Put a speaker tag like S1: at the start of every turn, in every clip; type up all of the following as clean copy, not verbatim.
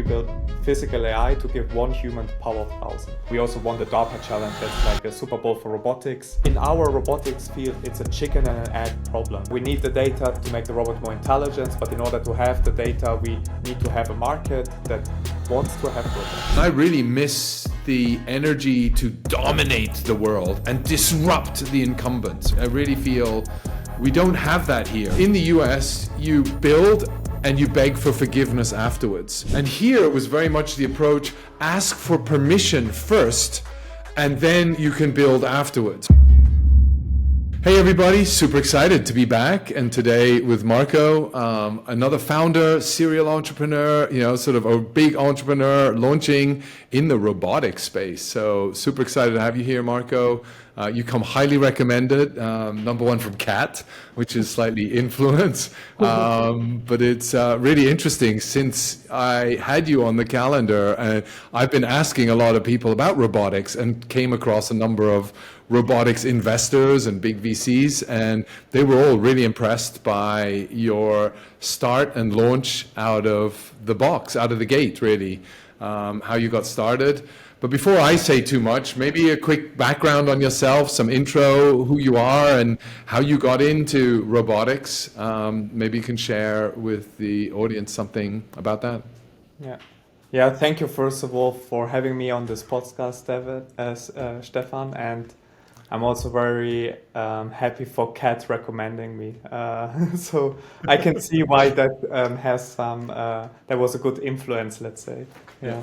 S1: we built physical AI to give one human the power of 1,000. We also won the DARPA challenge, that's like a Super Bowl for robotics. In our robotics field, it's a chicken and an egg problem. We need the data to make the robot more intelligent, but in order to have the data, we need to have a market that wants to have robots.
S2: I really miss the energy to dominate the world and disrupt the incumbents. I really feel we don't have that here. In the US, you build and you beg for forgiveness afterwards. And here it was very much the approach, ask for permission first, and then you can build afterwards. Hey everybody, super excited to be back, and today with Marko, another founder, serial entrepreneur, sort of a big entrepreneur launching in the robotic space. So super excited to have you here, Marko. You come highly recommended, number one from Kat, which is slightly influence, but it's really interesting since I had you on the calendar, and I've been asking a lot of people about robotics and came across a number of robotics investors and big VCs, and they were all really impressed by your start and launch out of the box, out of the gate, really, how you got started. But before I say too much, maybe a quick background on yourself, some intro, who you are and how you got into robotics. Maybe you can share with the audience something about that.
S1: Yeah. Thank you first of all for having me on this podcast, Stefan, and I'm also very happy for Kat recommending me. So I can see why that has some, that was a good influence, let's say. Yeah.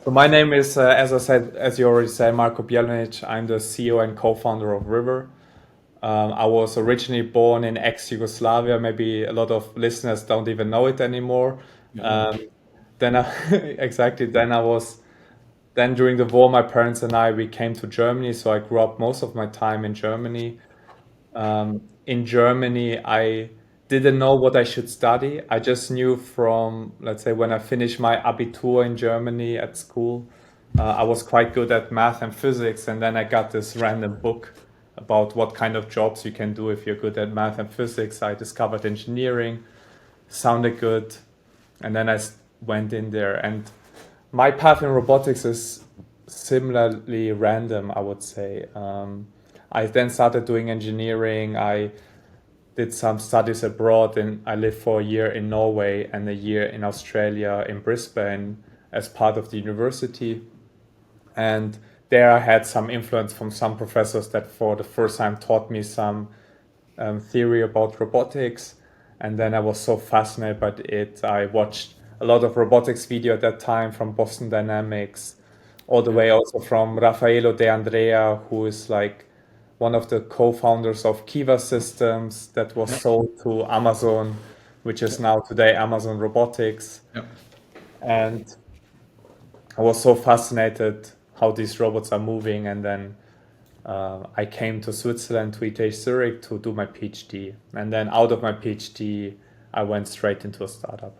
S1: So my name is, as you already said, Marko Bjelonic. I'm the CEO and co-founder of RIVR. I was originally born in ex-Yugoslavia. Maybe a lot of listeners don't even know it anymore. Then during the war, my parents and we came to Germany. So I grew up most of my time in Germany. In Germany, I didn't know what I should study. I just knew from, let's say, when I finished my Abitur in Germany at school, I was quite good at math and physics. And then I got this random book about what kind of jobs you can do if you're good at math and physics. I discovered engineering, sounded good. And then I went in there. And my path in robotics is similarly random, I would say. I then started doing engineering. I did some studies abroad, and I lived for a year in Norway and a year in Australia, in Brisbane, as part of the university. And there I had some influence from some professors that for the first time taught me some theory about robotics. And then I was so fascinated by it. I watched a lot of robotics video at that time from Boston Dynamics, all the way also from Raffaello De Andrea, who is like one of the co-founders of Kiva Systems that was sold to Amazon, which is now today Amazon Robotics. And I was so fascinated how these robots are moving. And then I came to Switzerland, to ETH Zurich, to do my PhD. And then out of my PhD, I went straight into a startup.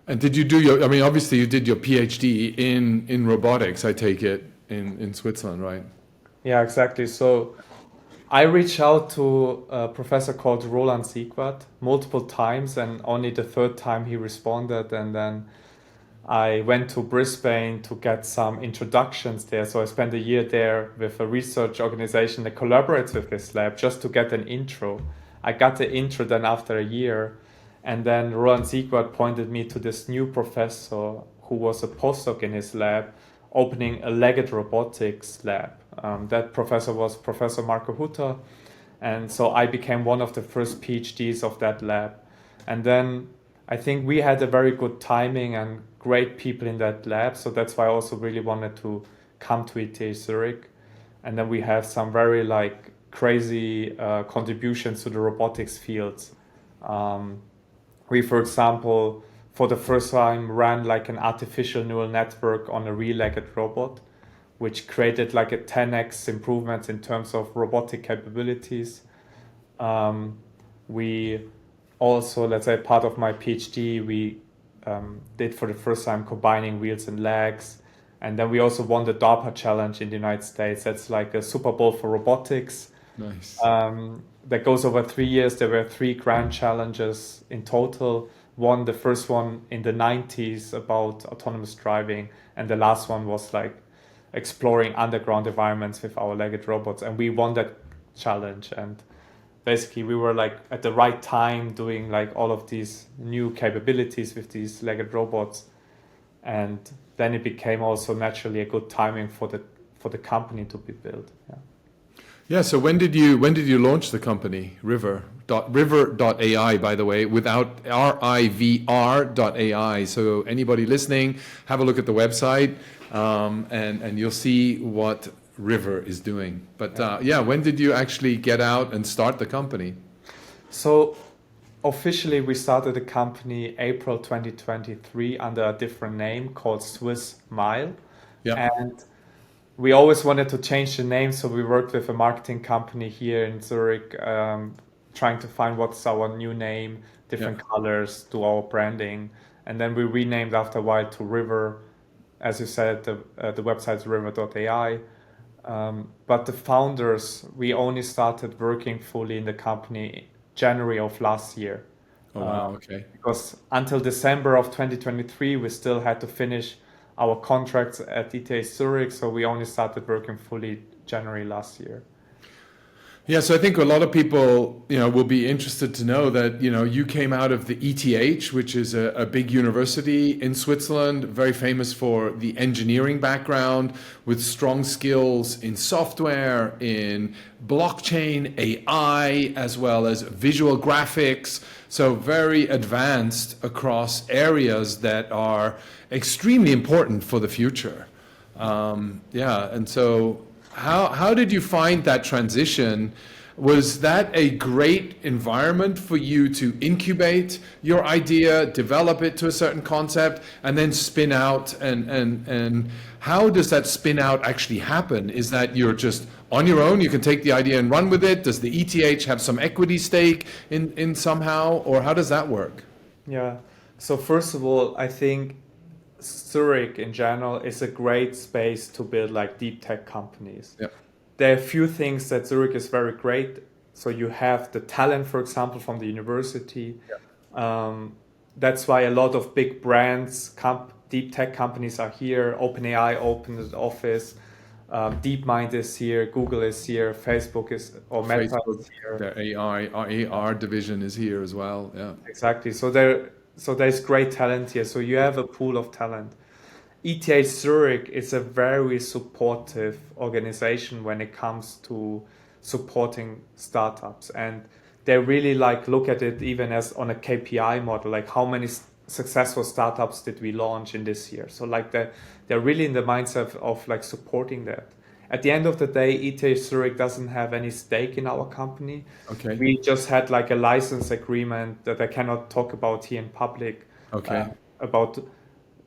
S2: And did you do obviously you did your PhD in robotics, I take it, in Switzerland, right?
S1: Yeah, exactly. So I reached out to a professor called Roland Siegwart multiple times, and only the third time he responded. And then I went to Brisbane to get some introductions there. So I spent a year there with a research organization that collaborates with this lab just to get an intro. I got the intro then after a year. And then Roland Siegwart pointed me to this new professor who was a postdoc in his lab, opening a legged robotics lab. That professor was Professor Marko Hutter. And so I became one of the first PhDs of that lab. And then I think we had a very good timing and great people in that lab. So that's why I also really wanted to come to ETH Zurich. And then we have some very crazy contributions to the robotics fields. We, for example, for the first time ran an artificial neural network on a rear-legged robot, which created a 10x improvement in terms of robotic capabilities. We also, let's say, part of my PhD, we did for the first time combining wheels and legs. And then we also won the DARPA challenge in the United States. That's like a Super Bowl for robotics.
S2: Nice.
S1: That goes over 3 years. There were 3 grand challenges in total. the first one in the 90s about autonomous driving, and the last one was like exploring underground environments with our legged robots, and we won that challenge. And basically we were like at the right time doing like all of these new capabilities with these legged robots, and then it became also naturally a good timing for the company to be built.
S2: Yeah. So when did you launch the company, RIVR? RIVR.ai, by the way, without RIVR.ai. So anybody listening, have a look at the website, and you'll see what RIVR is doing. But when did you actually get out and start the company?
S1: So officially we started the company April 2023 under a different name called Swiss Mile.
S2: Yeah.
S1: And we always wanted to change the name, so we worked with a marketing company here in Zurich, trying to find what's our new name, different colors, do our branding. And then we renamed after a while to RIVR. As you said, the website's river.ai. But the founders, we only started working fully in the company January of last year.
S2: Oh, wow. Okay.
S1: Because until December of 2023, we still had to finish our contracts at ETH Zurich, so we only started working fully January last year.
S2: Yeah, so I think a lot of people, will be interested to know that, you came out of the ETH, which is a big university in Switzerland, very famous for the engineering background, with strong skills in software, in blockchain, AI, as well as visual graphics. So very advanced across areas that are extremely important for the future. And so how did you find that transition? Was that a great environment for you to incubate your idea, develop it to a certain concept, and then spin out? And how does that spin out actually happen? Is that you're just on your own, you can take the idea and run with it? Does the ETH have some equity stake in somehow, or how does that work?
S1: Yeah. So first of all, I think Zurich in general is a great space to build like deep tech companies.
S2: Yeah.
S1: There are a few things that Zurich is very great. So you have the talent, for example, from the university. Yeah. That's why a lot of big brands, deep tech companies are here. OpenAI opened an office. DeepMind is here. Google is here. Facebook is, or Meta is here.
S2: Their AR division is here as well. Yeah.
S1: Exactly. So there's great talent here. So you have a pool of talent. ETH Zurich is a very supportive organization when it comes to supporting startups, and they really look at it even as on a KPI model, like how many successful startups did we launch in this year. So they're really in the mindset of supporting that. At the end of the day, ETH Zurich doesn't have any stake in our company.
S2: Okay.
S1: We just had a license agreement that I cannot talk about here in public.
S2: Okay.
S1: About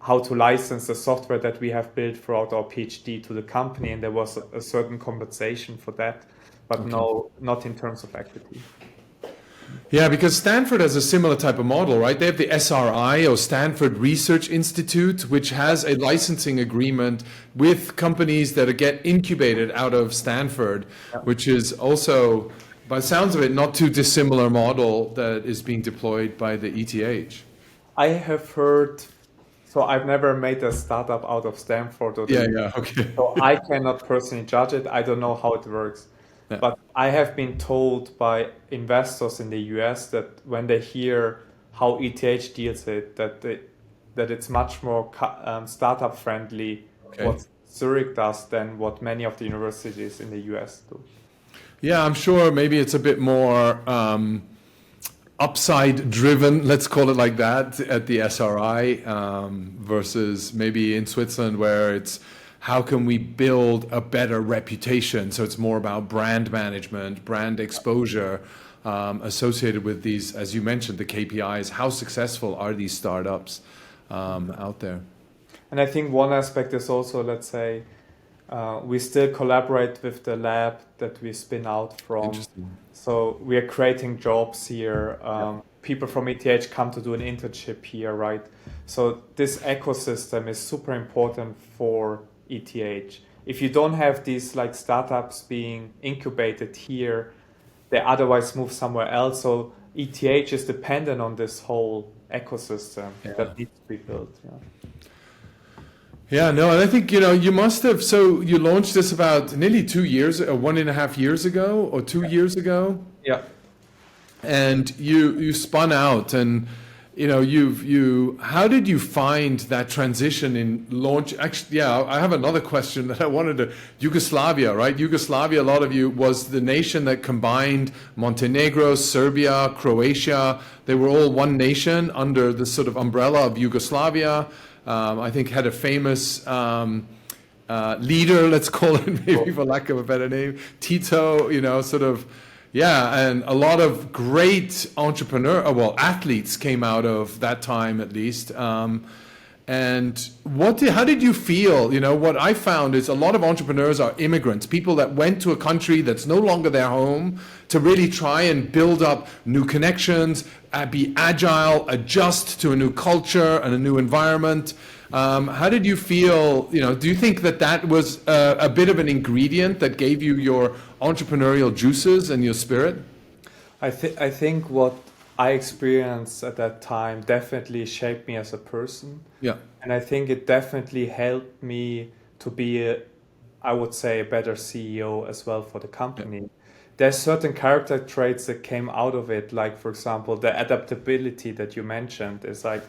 S1: how to license the software that we have built throughout our PhD to the company, and there was a certain compensation for that, but no, not in terms of equity.
S2: Yeah, because Stanford has a similar type of model, right? They have the SRI, or Stanford Research Institute, which has a licensing agreement with companies that get incubated out of Stanford, which is also, by the sounds of it, not too dissimilar model that is being deployed by the ETH.
S1: I have heard, so I've never made a startup out of Stanford.
S2: Okay.
S1: So I cannot personally judge it. I don't know how it works. Yeah. But I have been told by investors in the US that when they hear how ETH deals it, that it's much more startup friendly, what Zurich does, than what many of the universities in the US do.
S2: Yeah, I'm sure maybe it's a bit more upside driven, let's call it like that, at the SRI versus maybe in Switzerland, where it's how can we build a better reputation? So it's more about brand management, brand exposure associated with these, as you mentioned, the KPIs. How successful are these startups out there?
S1: And I think one aspect is also, let's say, we still collaborate with the lab that we spin out from.
S2: Interesting. So
S1: we are creating jobs here. People from ETH come to do an internship here, right? So this ecosystem is super important for ETH. If you don't have these startups being incubated here, they otherwise move somewhere else. So ETH is dependent on this whole ecosystem that needs to be built.
S2: Yeah, no, and I think, you must have, so you launched this about nearly 2 years, 1.5 years ago, or 2 years ago?
S1: Yeah.
S2: And you spun out, and, how did you find that transition in launch? Actually, I have another question that I wanted to, Yugoslavia, right? Yugoslavia, a lot of you, was the nation that combined Montenegro, Serbia, Croatia. They were all one nation under the sort of umbrella of Yugoslavia. I think had a famous leader, let's call it, maybe for lack of a better name, Tito, and a lot of great athletes came out of that time, at least. And how did you feel? What I found is a lot of entrepreneurs are immigrants, people that went to a country that's no longer their home to really try and build up new connections, be agile, adjust to a new culture and a new environment. How did you feel? Do you think that was a bit of an ingredient that gave you your entrepreneurial juices and your spirit?
S1: I think what I experienced at that time definitely shaped me as a person.
S2: Yeah.
S1: And I think it definitely helped me to be, I would say, a better CEO as well for the company. Yeah. There's certain character traits that came out of it, like, for example, the adaptability that you mentioned is like,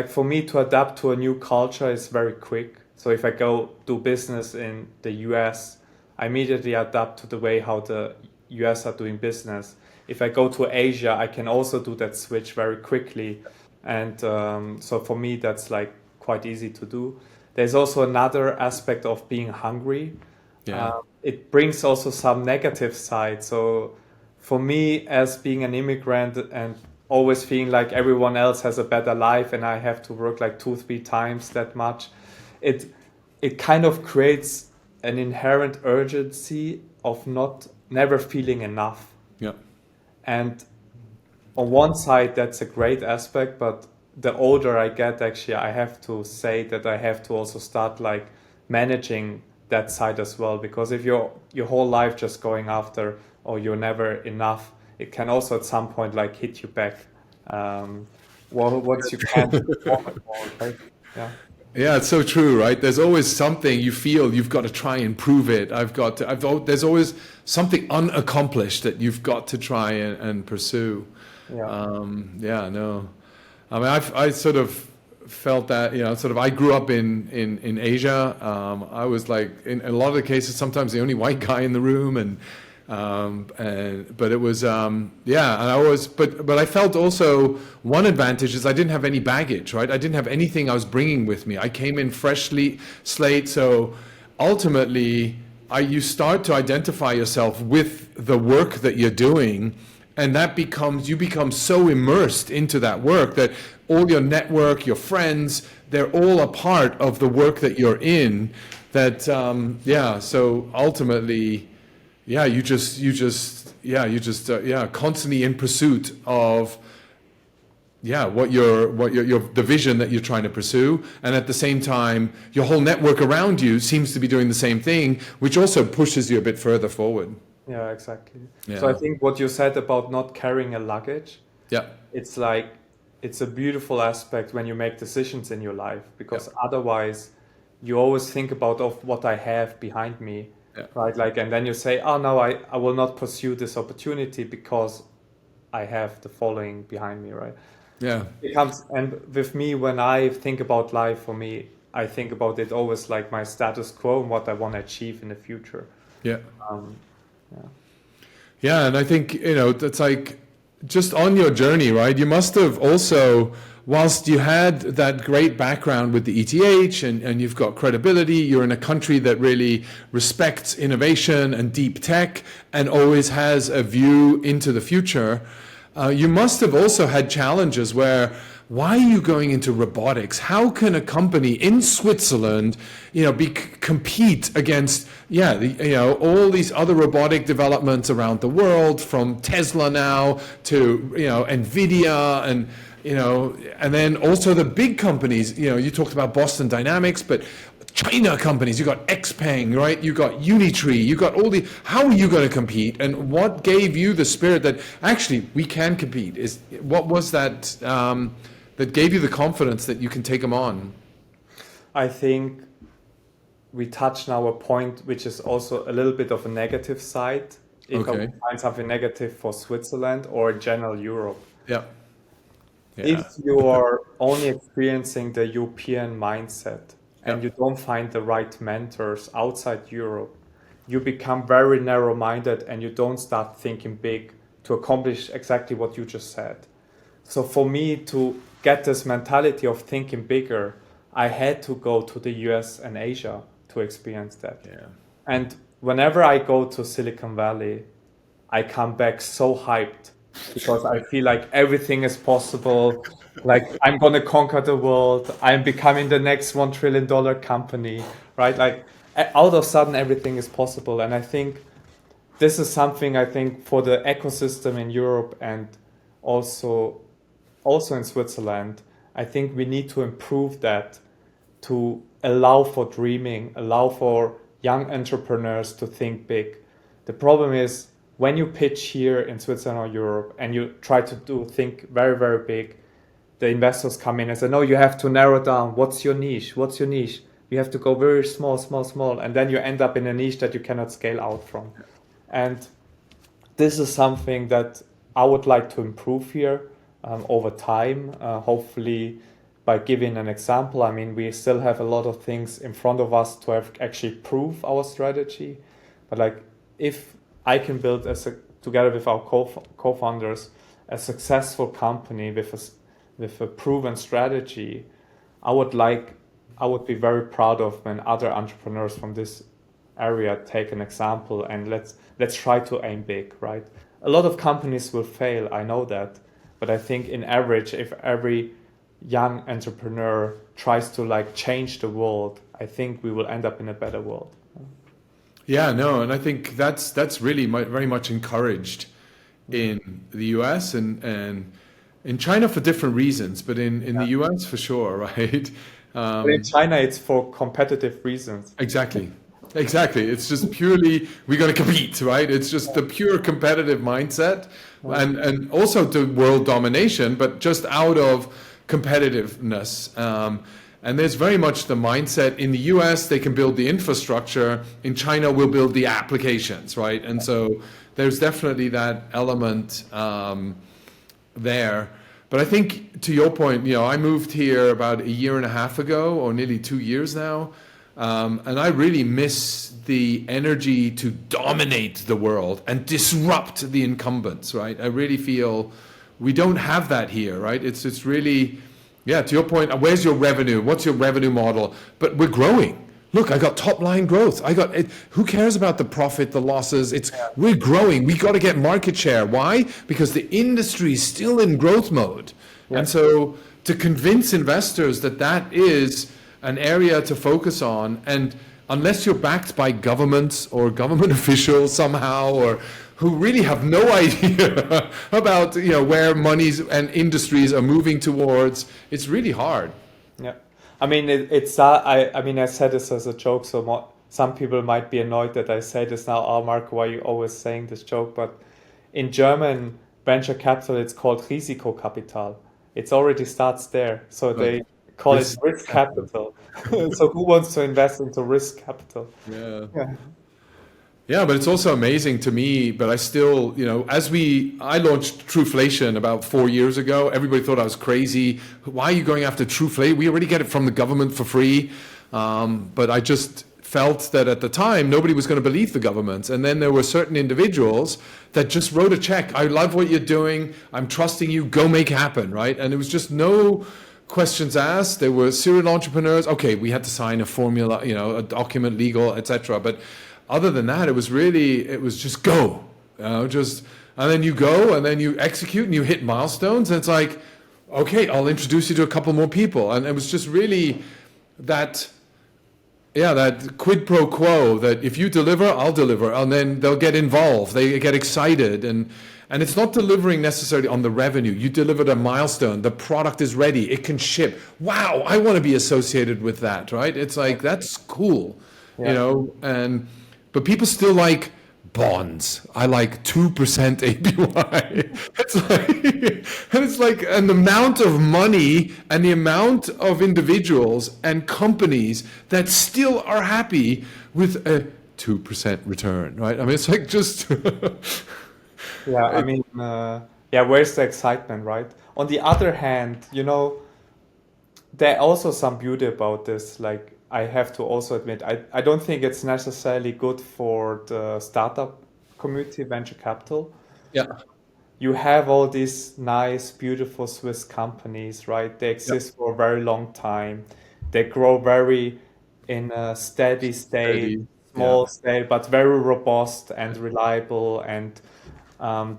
S1: for me to adapt to a new culture is very quick. So if I go do business in the US, I immediately adapt to the way how the US are doing business. If I go to Asia, I can also do that switch very quickly. And so for me, that's like quite easy to do. There's also another aspect of being hungry.
S2: Yeah.
S1: It brings also some negative side. So for me, as being an immigrant and always feeling like everyone else has a better life and I have to work like 2-3 times that much, it kind of creates an inherent urgency of never feeling enough.
S2: Yeah.
S1: And on one side, that's a great aspect, but the older I get, actually, I have to say that I have to also start like managing that side as well, because if your whole life just going after, or you're never enough, it can also at some point like hit you back. Once you can't perform at all, right? Yeah.
S2: Yeah, it's so true, right? There's always something you feel you've got to try and prove it. There's always something unaccomplished that you've got to try and pursue.
S1: Yeah.
S2: No. I mean, I sort of felt that, I grew up in Asia. I was like, in a lot of the cases, sometimes the only white guy in the room, but it was, but I felt also one advantage is I didn't have any baggage, right? I didn't have anything I was bringing with me. I came in freshly slate. So ultimately you start to identify yourself with the work that you're doing, and you become so immersed into that work that all your network, your friends, they're all a part of the work that you're in. That, so ultimately, you're constantly in pursuit of, the vision that you're trying to pursue. And at the same time, your whole network around you seems to be doing the same thing, which also pushes you a bit further forward.
S1: Yeah, exactly.
S2: Yeah.
S1: So I think what you said about not carrying a luggage, it's like, it's a beautiful aspect when you make decisions in your life, because otherwise you always think about what I have behind me.
S2: Yeah.
S1: Right, like, and then you say, oh no, I will not pursue this opportunity because I have the following behind me, right?
S2: Yeah.
S1: And with me, when I think about life, for me, I think about it always like my status quo and what I want to achieve in the future.
S2: Yeah. And I think, it's like, just on your journey, right? You must have also, whilst you had that great background with the ETH and you've got credibility, you're in a country that really respects innovation and deep tech and always has a view into the future. You must have also had challenges where, why are you going into robotics? How can a company in Switzerland, compete against, all these other robotic developments around the world, from Tesla now to, NVIDIA, and then also the big companies, you talked about Boston Dynamics, but China companies, you got Xpeng, right? You got Unitree, you got how are you going to compete? And what gave you the spirit that actually we can compete? What was that that gave you the confidence that you can take them on?
S1: I think we touched now a point which is also a little bit of a negative side. If I would find something negative for Switzerland or in general Europe.
S2: Yeah.
S1: If you are only experiencing the European mindset and you don't find the right mentors outside Europe, you become very narrow-minded and you don't start thinking big to accomplish exactly what you just said. So for me to get this mentality of thinking bigger, I had to go to the US and Asia to experience that.
S2: Yeah.
S1: And whenever I go to Silicon Valley, I come back so hyped because I feel like everything is possible. Like I'm going to conquer the world. I'm becoming the next $1 trillion company, right? Like out of sudden, everything is possible. And I think this is something for the ecosystem in Europe and also in Switzerland. I think we need to improve that to allow for dreaming, allow for young entrepreneurs to think big. The problem is when you pitch here in Switzerland or Europe and you try to think very, very big, the investors come in and say, no, you have to narrow down. What's your niche? You have to go very small. And then you end up in a niche that you cannot scale out from. And this is something that I would like to improve here over time, hopefully by giving an example. I mean, we still have a lot of things in front of us to have actually prove our strategy. But like, if I can build together with our co-founders a successful company with a proven strategy, I would be very proud of when other entrepreneurs from this area take an example and let's try to aim big, right? A lot of companies will fail, I know that, but I think in average, if every young entrepreneur tries to like change the world, I think we will end up in a better world.
S2: Yeah, no, and I think that's really very much encouraged in the US and in China for different reasons, but in the US for sure, right?
S1: But in China, it's for competitive reasons.
S2: Exactly. It's just purely, we got to compete, right? It's just the pure competitive mindset and also the world domination, but just out of competitiveness. And there's very much the mindset in the US, they can build the infrastructure. In China, we'll build the applications, right? And so there's definitely that element there. But I think to your point, I moved here about a year and a half ago, or nearly 2 years now. And I really miss the energy to dominate the world and disrupt the incumbents, right? I really feel we don't have that here, right? It's really, to your point, where's your revenue? What's your revenue model? But we're growing. Look, I got top line growth. Who cares about the profit, the losses? We're growing. We got to get market share. Why? Because the industry is still in growth mode. Yeah. And so to convince investors that is an area to focus on, and unless you're backed by governments or government officials somehow, or who really have no idea about where monies and industries are moving towards, it's really hard.
S1: Yeah, I mean I said this as a joke, so some people might be annoyed that I say this now. Oh, Marko, why are you always saying this joke? But in German venture capital, it's called Risikokapital. It already starts there, so they call it risk capital. So who wants to invest into risk capital?
S2: Yeah, but it's also amazing to me, but I still, I launched Truflation about 4 years ago. Everybody thought I was crazy. Why are you going after Truflation? We already get it from the government for free. But I just felt that at the time, nobody was going to believe the government. And then there were certain individuals that just wrote a check. I love what you're doing. I'm trusting you. Go make it happen, right? And it was just no questions asked. There were serial entrepreneurs. Okay, we had to sign a formula, a document, legal, etc. But other than that, it was just go, and then you go and then you execute and you hit milestones. And it's like, okay, I'll introduce you to a couple more people. And it was just really that quid pro quo that if you deliver, I'll deliver. And then they'll get involved. They get excited. And And it's not delivering necessarily on the revenue. You delivered a milestone. The product is ready. It can ship. Wow, I want to be associated with that, right? It's like, that's cool, you
S1: Yeah.
S2: know? But people still like bonds. I like 2% APY. It's like an amount of money and the amount of individuals and companies that still are happy with a 2% return, right? I mean, it's like just...
S1: Yeah, I mean, yeah, where's the excitement, right? On the other hand, you know, there also some beauty about this. Like, I have to also admit, I don't think it's necessarily good for the startup community, venture capital.
S2: Yeah,
S1: You have all these nice, beautiful Swiss companies, right? They
S2: yeah,
S1: exist for a very long time. They grow very in a steady state,
S2: steady. Yeah.
S1: small scale, but very robust and reliable. And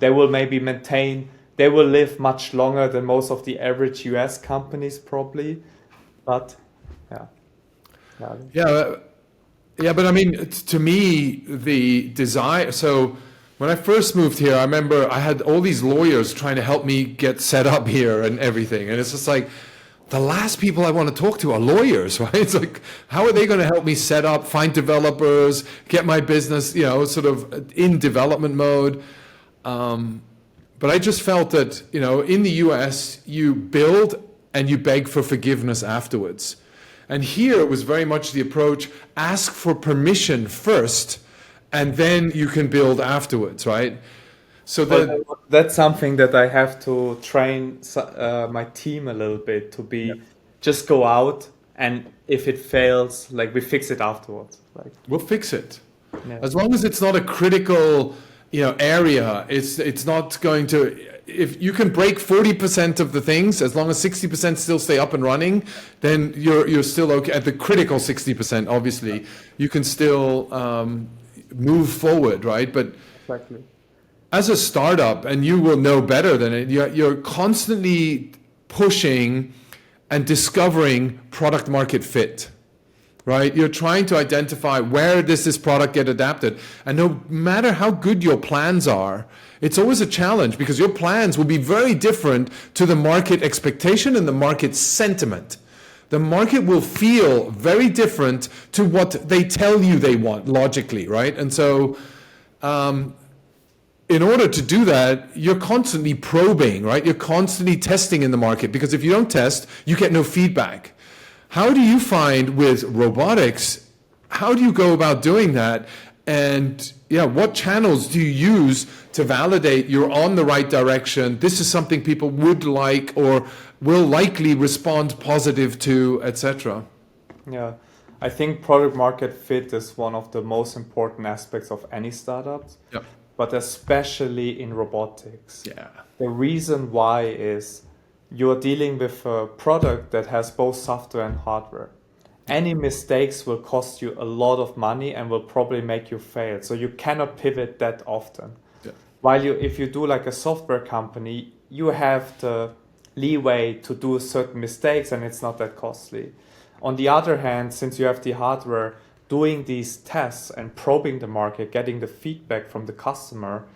S1: they will maybe maintain, they will live much longer than most of the average US companies, probably. But yeah, yeah,
S2: Yeah, yeah, but I mean, to me, the desire. So when I first moved here, I remember I had all these lawyers trying to help me get set up here and everything. And it's just like, the last people I want to talk to are lawyers, right? It's like, how are they going to help me set up, find developers, get my business, you know, sort of in development mode? But I just felt that, you know, in the US, you build and you beg for forgiveness afterwards. And here it was very much the approach, ask for permission first, and then you can build afterwards, right? So that,
S1: that's something that I have to train my team a little bit to
S2: yeah,
S1: be just go out, and if it fails, like we fix it afterwards. Like,
S2: we'll fix it.
S1: yeah,
S2: As long as it's not a critical, you know, area, it's not going to. If you can break 40% of the things, as long as 60% still stay up and running, then you're still okay. At the critical 60%, obviously, you can still move forward, right? But
S1: exactly.
S2: as a startup, and you will know better than it, you're constantly pushing and discovering product market fit. Right? You're trying to identify where does this product get adapted. And no matter how good your plans are, it's always a challenge because your plans will be very different to the market expectation and the market sentiment. The market will feel very different to what they tell you they want logically, right? And so in order to do that, you're constantly probing, right? You're constantly testing in the market because if you don't test, you get no feedback. How do you find with robotics, how do you go about doing that? And yeah, what channels do you use to validate you're on the right direction? This is something people would like or will likely respond positive to, etc.
S1: Yeah, I think product market fit is one of the most important aspects of any startup,
S2: Yep.
S1: but especially in robotics.
S2: Yeah.
S1: The reason why is you're dealing with a product that has both software and hardware. Any mistakes will cost you a lot of money and will probably make you fail. So you cannot pivot that often.
S2: Yeah.
S1: While if you do like a software company, you have the leeway to do certain mistakes and it's not that costly. On the other hand, since you have the hardware, doing these tests and probing the market, getting the feedback from the customer,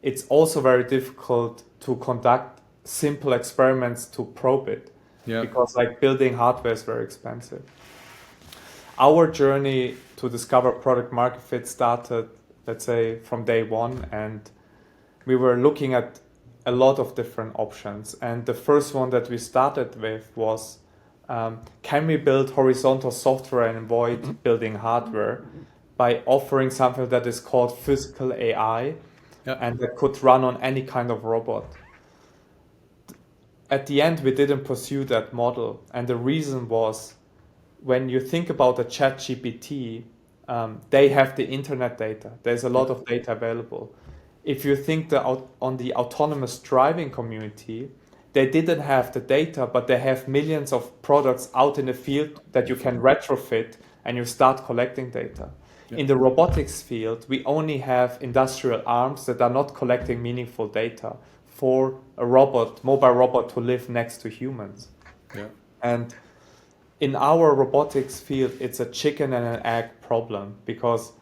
S1: it's also very difficult to conduct simple experiments to probe it.
S2: Yeah.
S1: Because like building hardware is very expensive. Our journey to discover product market fit started, let's say, from day one, and we were looking at a lot of different options. And the first one that we started with was, can we build horizontal software and avoid building hardware by offering something that is called physical AI,
S2: Yeah.
S1: and that could run on any kind of robot. At the end, we didn't pursue that model. And the reason was, when you think about the ChatGPT, they have the internet data. There's a lot of data available. If you think on the autonomous driving community, they didn't have the data, but they have millions of products out in the field that you can retrofit and you start collecting data.
S2: Yeah.
S1: In the robotics field, we only have industrial arms that are not collecting meaningful data for a robot, mobile robot, to live next to humans.
S2: Yeah.
S1: And in our robotics field, it's a chicken and an egg problem, because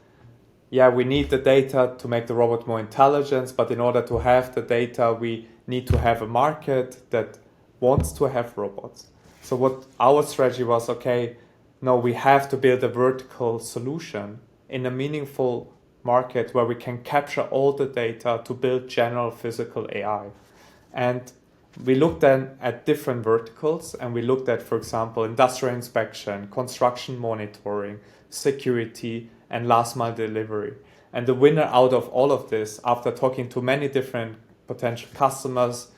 S1: yeah, we need the data to make the robot more intelligent, but in order to have the data, we need to have a market that wants to have robots. So what our strategy was, okay, no, we have to build a vertical solution in a meaningful market where we can capture all the data to build general physical AI. And we looked then at different verticals, and we looked at, for example, industrial inspection, construction monitoring, security, and last mile delivery. And the winner out of all of this, after talking to many different potential customers,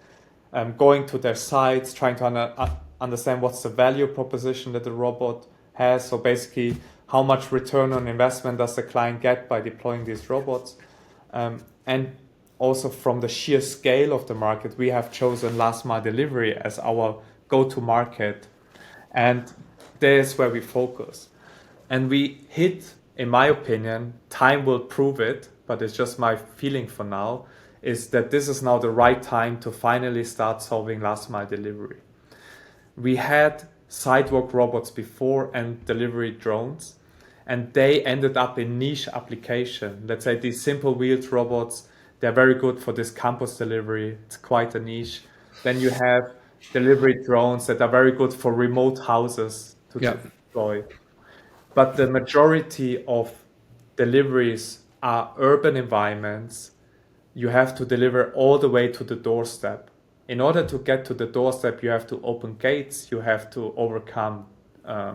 S1: going to their sites, trying to understand what's the value proposition that the robot has. So basically, how much return on investment does the client get by deploying these robots? And also from the sheer scale of the market, we have chosen last mile delivery as our go-to market. And there's where we focus. And we hit, in my opinion, time will prove it, but it's just my feeling for now, is that this is now the right time to finally start solving last mile delivery. We had sidewalk robots before and delivery drones, and they ended up in niche application. Let's say these simple wheeled robots, they're very good for this campus delivery. It's quite a niche. Then you have delivery drones that are very good for remote houses to deploy. But the majority of deliveries are urban environments. You have to deliver all the way to the doorstep. In order to get to the doorstep, you have to open gates, you have to overcome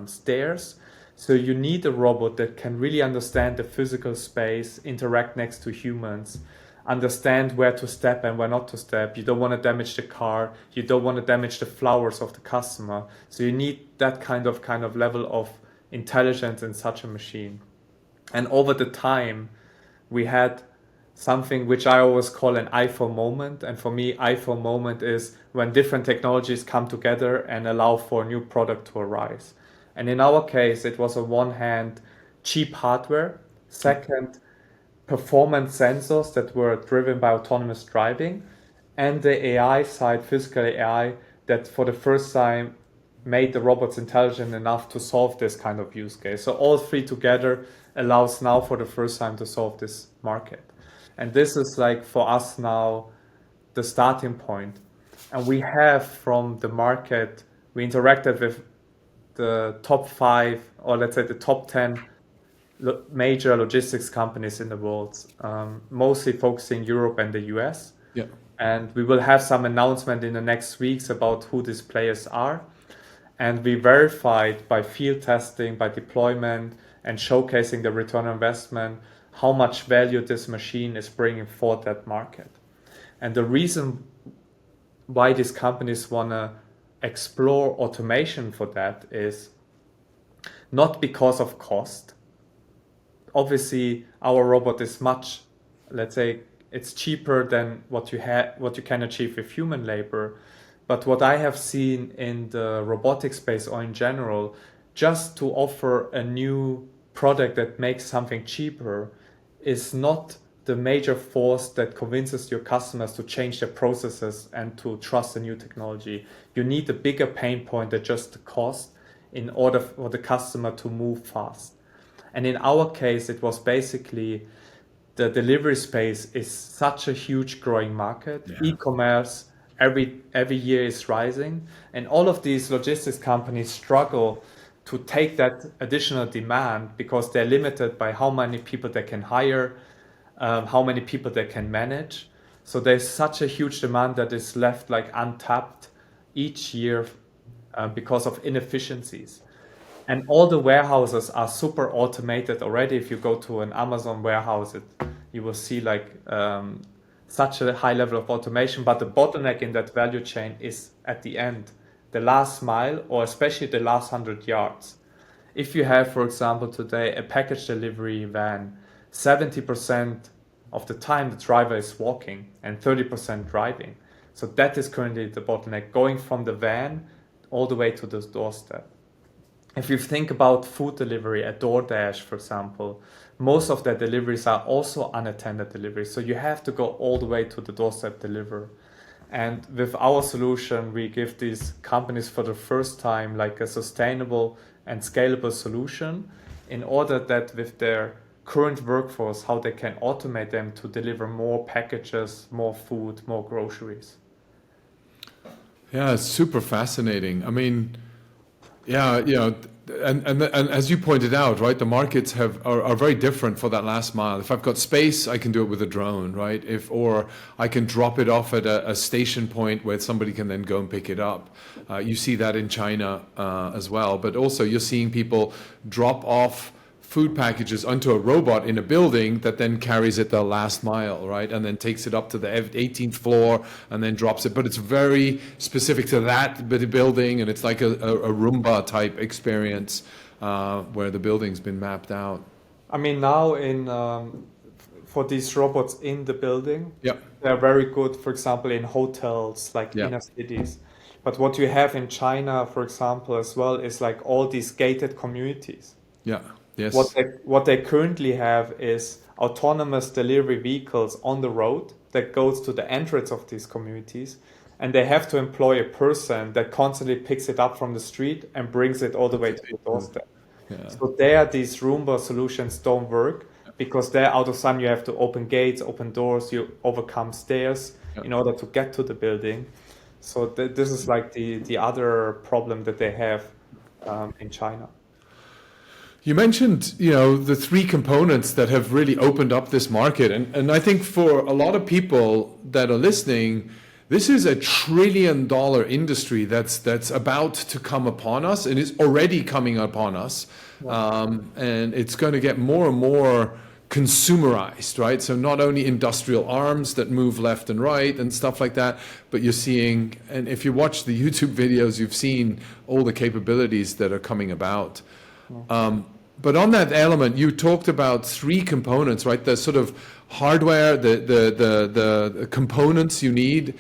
S1: stairs. So you need a robot that can really understand the physical space, interact next to humans, understand where to step and where not to step. You don't want to damage the car. You don't want to damage the flowers of the customer. So you need that kind of level of intelligence in such a machine. And over the time, we had something which I always call an iPhone moment. And for me, iPhone moment is when different technologies come together and allow for a new product to arise. And in our case, it was on one hand, cheap hardware. Second, performance sensors that were driven by autonomous driving. And the AI side, physical AI, that for the first time made the robots intelligent enough to solve this kind of use case. So all three together allows now for the first time to solve this market. And this is like for us now the starting point. And we have from the market, we interacted with the top 5, or let's say the top 10 major logistics companies in the world, mostly focusing Europe and the US.
S2: Yeah.
S1: And we will have some announcement in the next weeks about who these players are. And we verified by field testing, by deployment, and showcasing the return on investment, how much value this machine is bringing for that market. And the reason why these companies want to explore automation for that is not because of cost. Obviously, our robot is much, let's say, it's cheaper than what you can achieve with human labor. But what I have seen in the robotic space or in general, just to offer a new product that makes something cheaper is not the major force that convinces your customers to change their processes and to trust the new technology. You need a bigger pain point than just the cost in order for the customer to move fast. And in our case, it was basically the delivery space is such a huge growing market. Yeah. E-commerce every year is rising, and all of these logistics companies struggle to take that additional demand because they're limited by how many people they can hire, how many people they can manage. So there's such a huge demand that is left like untapped each year because of inefficiencies. And all the warehouses are super automated already. If you go to an Amazon warehouse, you will see like such a high level of automation. But the bottleneck in that value chain is at the end, the last mile, or especially the last 100 yards. If you have, for example, today a package delivery van, 70% of the time the driver is walking and 30% driving. So that is currently the bottleneck, going from the van all the way to the doorstep. If you think about food delivery at DoorDash, for example, most of their deliveries are also unattended deliveries. So you have to go all the way to the doorstep deliver. And with our solution, we give these companies for the first time like a sustainable and scalable solution in order that with their current workforce, how they can automate them to deliver more packages, more food, more groceries.
S2: Yeah, it's super fascinating. I mean, yeah, and as you pointed out, right, the markets are very different for that last mile. If I've got space, I can do it with a drone, right? Or I can drop it off at a station point where somebody can then go and pick it up. You see that in China as well, but also you're seeing people drop off food packages onto a robot in a building that then carries it the last mile, right? And then takes it up to the 18th floor and then drops it. But it's very specific to that building, and it's like a Roomba type experience where the building's been mapped out.
S1: I mean, now for these robots in the building,
S2: Yeah.
S1: they're very good, for example, in hotels, like
S2: Yeah.
S1: inner cities. But what you have in China, for example, as well, is like all these gated communities.
S2: Yeah. Yes.
S1: What they currently have is autonomous delivery vehicles on the road that goes to the entrance of these communities, and they have to employ a person that constantly picks it up from the street and brings it all the way to the doorstep.
S2: Yeah.
S1: So there, these Roomba solutions don't work because there, out of sun, you have to open gates, open doors, you overcome stairs in order to get to the building. So this is like the other problem that they have in China.
S2: You mentioned, the three components that have really opened up this market. And I think for a lot of people that are listening, this is a $1 trillion industry that's about to come upon us and is already coming upon us. And it's going to get more and more consumerized, right? So not only industrial arms that move left and right and stuff like that, but you're seeing, and if you watch the YouTube videos, you've seen all the capabilities that are coming about. But on that element, you talked about three components, right? The sort of hardware, the components you need,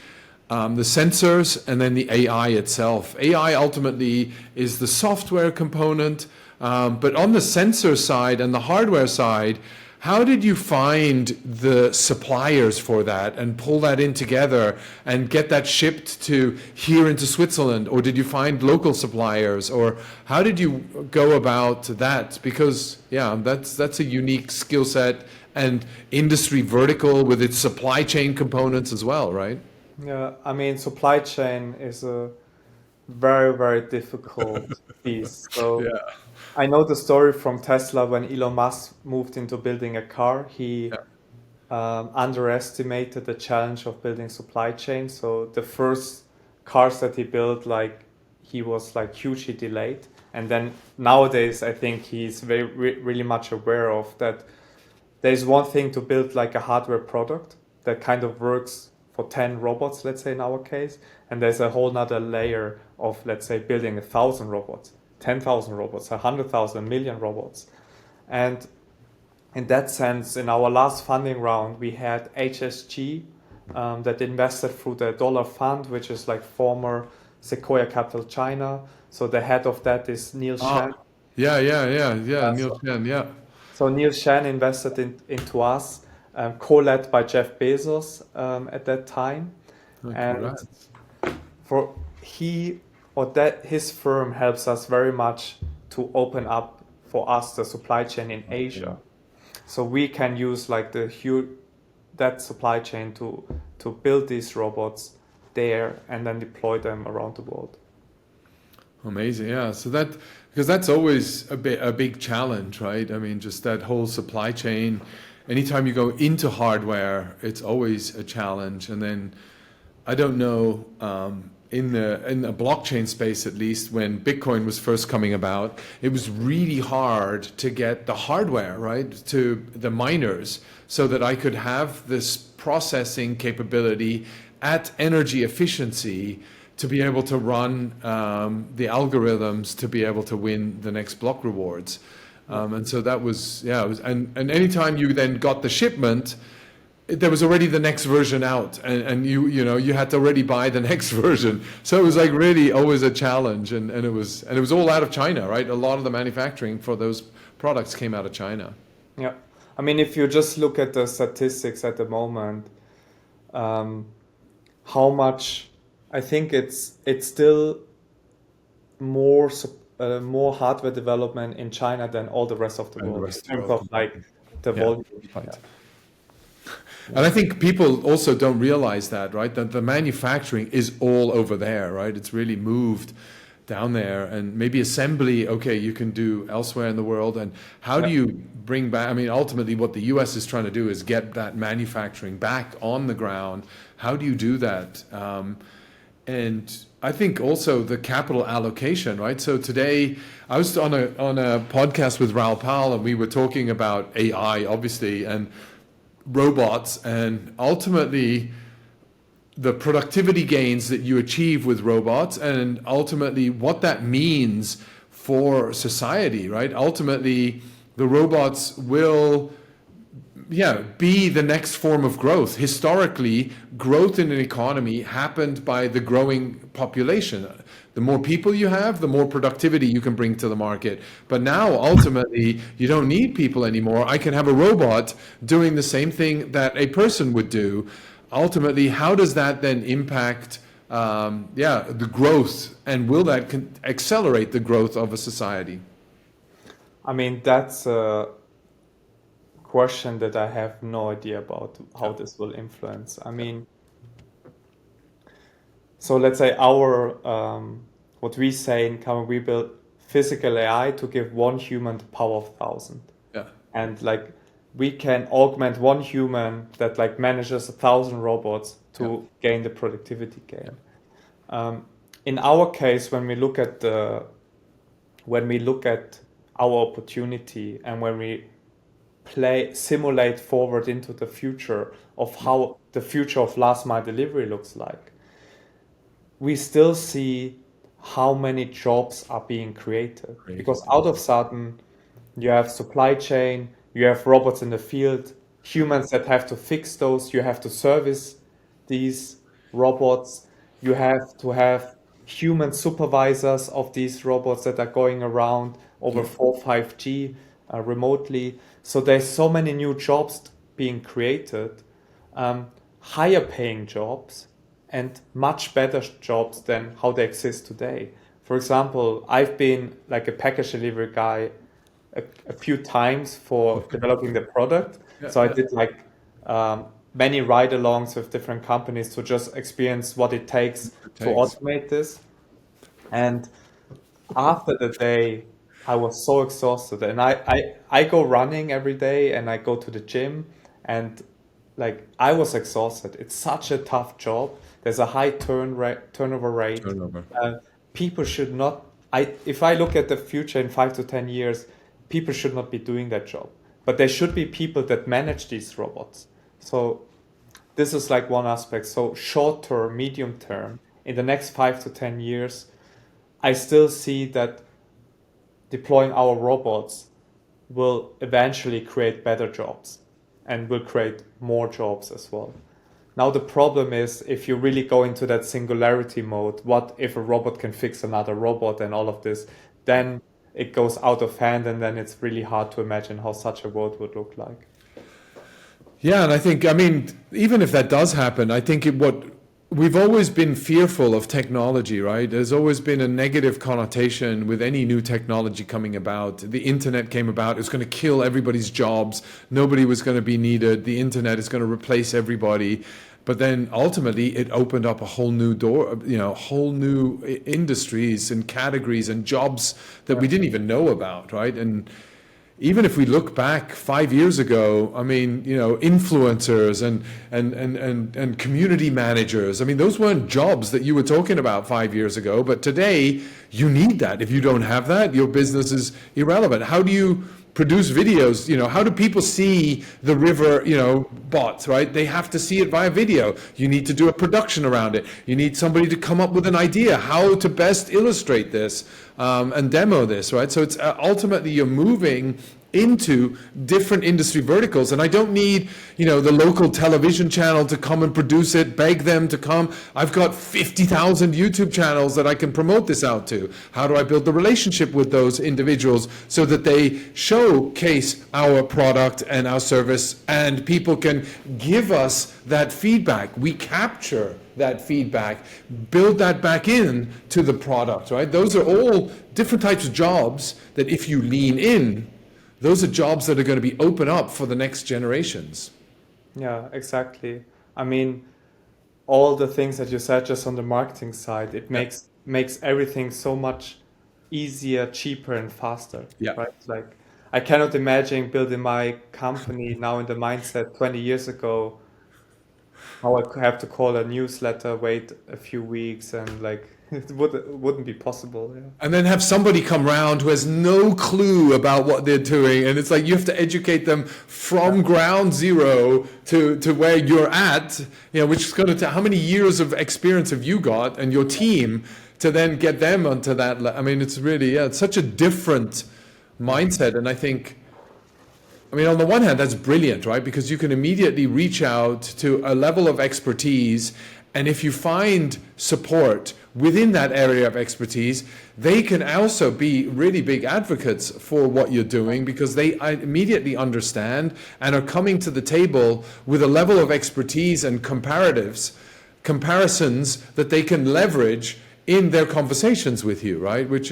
S2: the sensors, and then the AI itself. AI ultimately is the software component, but on the sensor side and the hardware side, how did you find the suppliers for that and pull that in together and get that shipped to here into Switzerland? Or did you find local suppliers? Or how did you go about that? Because, that's a unique skill set and industry vertical with its supply chain components as well, right?
S1: Yeah, I mean, supply chain is a very, very difficult piece. So I know the story from Tesla when Elon Musk moved into building a car. He underestimated the challenge of building supply chain. So the first cars that he built, he was hugely delayed. And then nowadays, I think he's really much aware of that. There's one thing to build like a hardware product that kind of works for 10 robots, let's say in our case. And there's a whole nother layer of, let's say, building 1,000 robots. 10,000 robots, 100,000, 1 million robots. And in that sense, in our last funding round, we had HSG that invested through the Dollar Fund, which is like former Sequoia Capital China. So the head of that is Neil Shen.
S2: Yeah, Neil Shen, yeah.
S1: So Neil Shen invested into us, co-led by Jeff Bezos at that time. And his firm helps us very much to open up for us the supply chain in Asia. So we can use that supply chain to build these robots there and then deploy them around the world.
S2: Amazing, yeah. So because that's always a big challenge, right? I mean, just that whole supply chain. Anytime you go into hardware, it's always a challenge. And then I don't know. In the blockchain space, at least, when Bitcoin was first coming about, it was really hard to get the hardware, right, to the miners so that I could have this processing capability at energy efficiency to be able to run the algorithms to be able to win the next block rewards. And so that was, and anytime you then got the shipment, there was already the next version out, and you had to already buy the next version. So it was like really always a challenge, and it was all out of China, right? A lot of the manufacturing for those products came out of China.
S1: Yeah, I mean, if you just look at the statistics at the moment, how much I think it's still more hardware development in China than all the rest of the world in terms of the volume.
S2: Right.
S1: Yeah.
S2: And I think people also don't realize that, right? That the manufacturing is all over there, right? It's really moved down there, and maybe assembly, okay, you can do elsewhere in the world. And how do you bring back, I mean, ultimately what the US is trying to do is get that manufacturing back on the ground. How do you do that? And I think also the capital allocation, right? So today I was on a podcast with Raoul Pal, and we were talking about AI, obviously, and robots, and ultimately the productivity gains that you achieve with robots, and ultimately what that means for society, right? Ultimately, the robots will be the next form of growth. Historically, growth in an economy happened by the growing population. The more people you have, the more productivity you can bring to the market. But now, ultimately, you don't need people anymore. I can have a robot doing the same thing that a person would do. Ultimately, how does that then impact the growth, and will that accelerate the growth of a society?
S1: I mean, that's a question that I have no idea about how this will influence. I mean, so let's say our, what we say in Common, we build physical AI to give one human the power of 1,000.
S2: Yeah.
S1: And like we can augment one human that like manages 1,000 robots to gain the productivity gain. In our case, when we look at our opportunity, and when we simulate forward into the future of how the future of last mile delivery looks like, we still see how many jobs are being created. Because out of sudden you have supply chain, you have robots in the field, humans that have to fix those, you have to service these robots, you have to have human supervisors of these robots that are going around over 5G remotely. So there's so many new jobs being created, higher paying jobs, and much better jobs than how they exist today. For example, I've been like a package delivery guy a few times for developing the product. So I did like many ride-alongs with different companies to just experience what it takes to automate this. And after the day, I was so exhausted. And I go running every day, and I go to the gym, and like I was exhausted. It's such a tough job. There's a high turnover rate. People should not, if I look at the future in 5 to 10 years, people should not be doing that job. But there should be people that manage these robots. So this is like one aspect. So short term, medium term, in the next 5 to 10 years, I still see that deploying our robots will eventually create better jobs and will create more jobs as well. Now the problem is, if you really go into that singularity mode, what if a robot can fix another robot and all of this, then it goes out of hand, and then it's really hard to imagine how such a world would look like.
S2: Yeah, and I think, I mean, even if that does happen, I think we've always been fearful of technology, right? There's always been a negative connotation with any new technology coming about. The internet came about, it's going to kill everybody's jobs. Nobody was going to be needed. The internet is going to replace everybody. But then ultimately it opened up a whole new door, whole new industries and categories and jobs that we didn't even know about, right? And even if we look back 5 years ago, I mean, influencers and community managers, I mean, those weren't jobs that you were talking about 5 years ago, but today you need that. If you don't have that, your business is irrelevant. How do you produce videos? How do people see the RIVR, bots, right? They have to see it via video. You need to do a production around it. You need somebody to come up with an idea how to best illustrate this and demo this, right? So it's ultimately you're moving into different industry verticals, and I don't need the local television channel to come and produce it, beg them to come. I've got 50,000 YouTube channels that I can promote this out to. How do I build the relationship with those individuals so that they showcase our product and our service, and people can give us that feedback? We capture that feedback, build that back in to the product, right? Those are all different types of jobs that if you lean in those are jobs that are going to be open up for the next generations.
S1: Yeah, exactly. I mean, all the things that you said just on the marketing side, it makes everything so much easier, cheaper, and faster.
S2: Yeah.
S1: Right? Like, I cannot imagine building my company now in the mindset 20 years ago, how I could have to call a newsletter, wait a few weeks, and like wouldn't be possible. Yeah.
S2: And then have somebody come round who has no clue about what they're doing, and it's like you have to educate them from ground zero to where you're at, which is going to tell how many years of experience have you got and your team to then get them onto that. I mean, it's really, it's such a different mindset. And I think, on the one hand, that's brilliant, right? Because you can immediately reach out to a level of expertise, and if you find support within that area of expertise, they can also be really big advocates for what you're doing, because they immediately understand and are coming to the table with a level of expertise and comparisons that they can leverage in their conversations with you, right? Which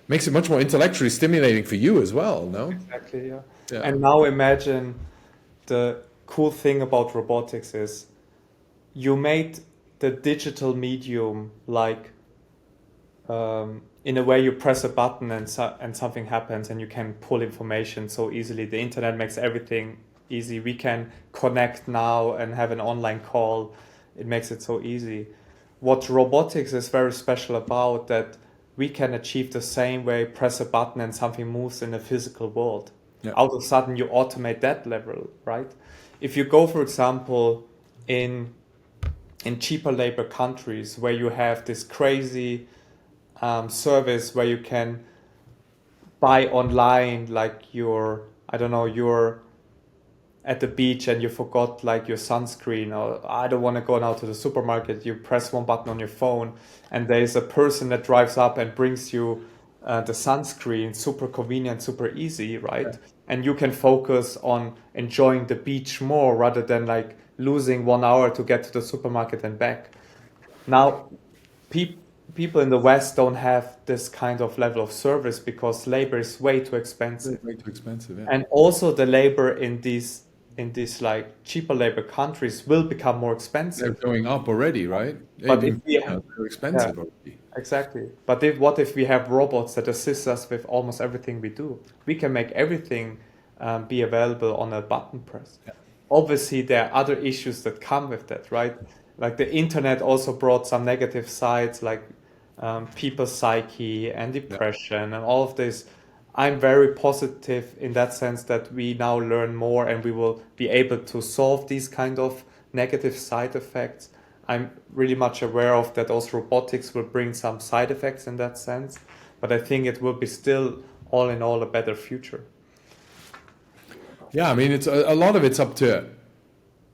S2: makes it much more intellectually stimulating for you as well, no?
S1: Exactly, yeah.
S2: Yeah.
S1: And now imagine the cool thing about robotics is you made the digital medium like in a way you press a button and something happens and you can pull information so easily. The internet makes everything easy. We can connect now and have an online call. It makes it so easy. What robotics is very special about, that we can achieve the same way, press a button and something moves in the physical world.
S2: Yeah.
S1: Out of a sudden you automate that level, right? If you go, for example, in cheaper labor countries where you have this crazy service where you can buy online, like you're at the beach and you forgot like your sunscreen, or I don't want to go now to the supermarket, you press one button on your phone and there's a person that drives up and brings you the sunscreen, super convenient, super easy, right? Yeah. And you can focus on enjoying the beach more rather than like losing 1 hour to get to the supermarket and back. Now, people in the West don't have this kind of level of service because labor is way too expensive.
S2: Way too expensive, yeah.
S1: And also the labor in these like cheaper labor countries will become more expensive.
S2: They're going up already, right?
S1: But if we
S2: they're expensive already.
S1: Exactly. But what if we have robots that assist us with almost everything we do? We can make everything be available on a button press. Yeah. Obviously, there are other issues that come with that, right? Like the internet also brought some negative sides, like people's psyche and depression and all of this. I'm very positive in that sense that we now learn more and we will be able to solve these kind of negative side effects. I'm really much aware of that also robotics will bring some side effects in that sense, but I think it will be still all in all a better future.
S2: Yeah, it's a lot of it's up to,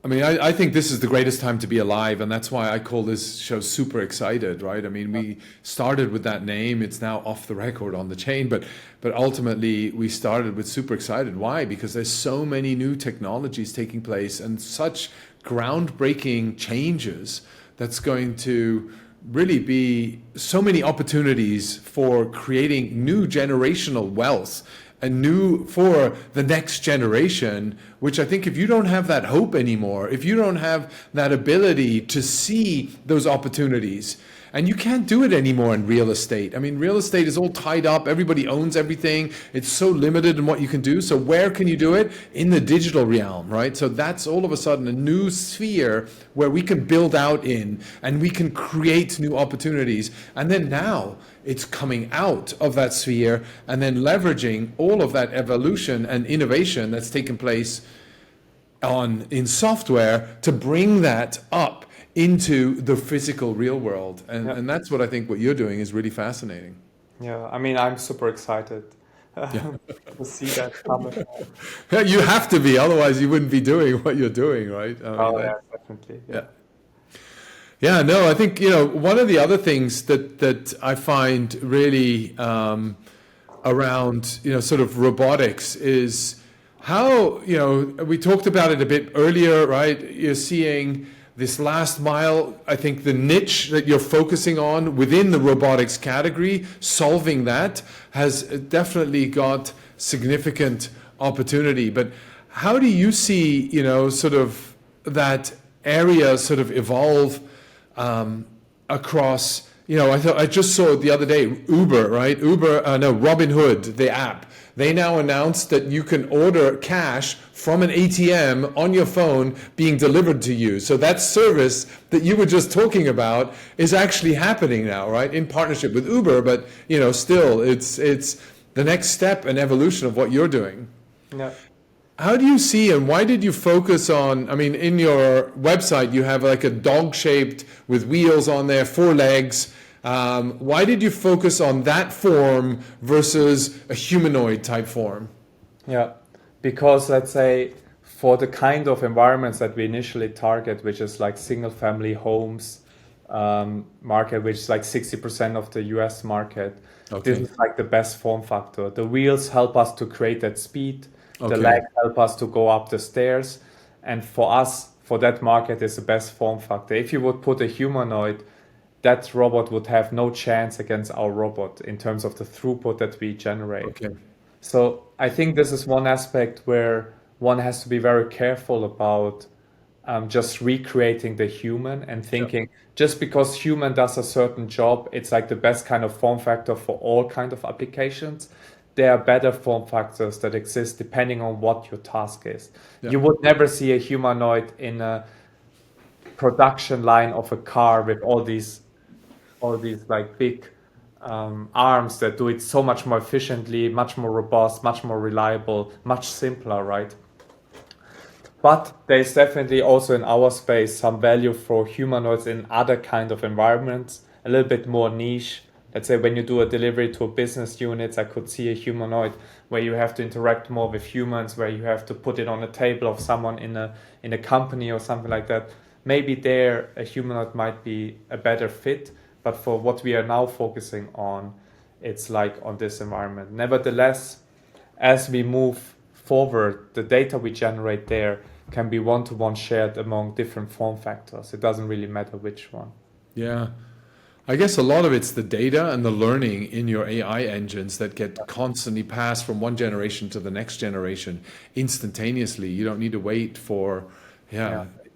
S2: I think this is the greatest time to be alive, and that's why I call this show SuperExcited, right? We started with that name. It's now off the record on the chain, but ultimately we started with SuperExcited. Why? Because there's so many new technologies taking place and such groundbreaking changes that's going to really be so many opportunities for creating new generational wealth and new for the next generation, which I think if you don't have that hope anymore, if you don't have that ability to see those opportunities, and you can't do it anymore in real estate. Real estate is all tied up. Everybody owns everything. It's so limited in what you can do. So where can you do it? In the digital realm, right? So that's all of a sudden a new sphere where we can build out in and we can create new opportunities. And then now it's coming out of that sphere and then leveraging all of that evolution and innovation that's taken place in software to bring that up into the physical real world. And that's what I think what you're doing is really fascinating.
S1: Yeah, I'm super excited to see that coming.
S2: You have to be, otherwise you wouldn't be doing what you're doing, right?
S1: Definitely.
S2: Yeah, no, I think, one of the other things that I find really around, sort of robotics is how, we talked about it a bit earlier, right? You're seeing this last mile, I think the niche that you're focusing on within the robotics category, solving that has definitely got significant opportunity. But how do you see, sort of that area sort of evolve across, I just saw the other day, Uber, right? Robinhood, the app. They now announced that you can order cash from an ATM on your phone being delivered to you. So that service that you were just talking about is actually happening now, right? In partnership with Uber, but still it's the next step and evolution of what you're doing.
S1: Yeah.
S2: How do you see, and why did you focus on, in your website you have like a dog shaped with wheels on there, 4 legs. Why did you focus on that form versus a humanoid type form?
S1: Yeah, because let's say for the kind of environments that we initially target, which is like single family homes market, which is like 60% of the US market, this is like the best form factor. The wheels help us to create that speed. The legs help us to go up the stairs. And for us, for that market, is the best form factor. If you would put a humanoid, that robot would have no chance against our robot in terms of the throughput that we generate.
S2: Okay.
S1: So I think this is one aspect where one has to be very careful about just recreating the human and thinking just because human does a certain job, it's like the best kind of form factor for all kind of applications. There are better form factors that exist depending on what your task is.
S2: Yeah.
S1: You would never see a humanoid in a production line of a car with all these like big arms that do it so much more efficiently, much more robust, much more reliable, much simpler, right? But there's definitely also in our space some value for humanoids in other kind of environments, a little bit more niche. Let's say when you do a delivery to a business unit, I could see a humanoid where you have to interact more with humans, where you have to put it on a table of someone in a company or something like that. Maybe there a humanoid might be a better fit. But for what we are now focusing on, it's like on this environment. Nevertheless, as we move forward, the data we generate there can be one-to-one shared among different form factors. It doesn't really matter which one.
S2: Yeah. I guess a lot of it's the data and the learning in your AI engines that get constantly passed from one generation to the next generation instantaneously. You don't need to wait for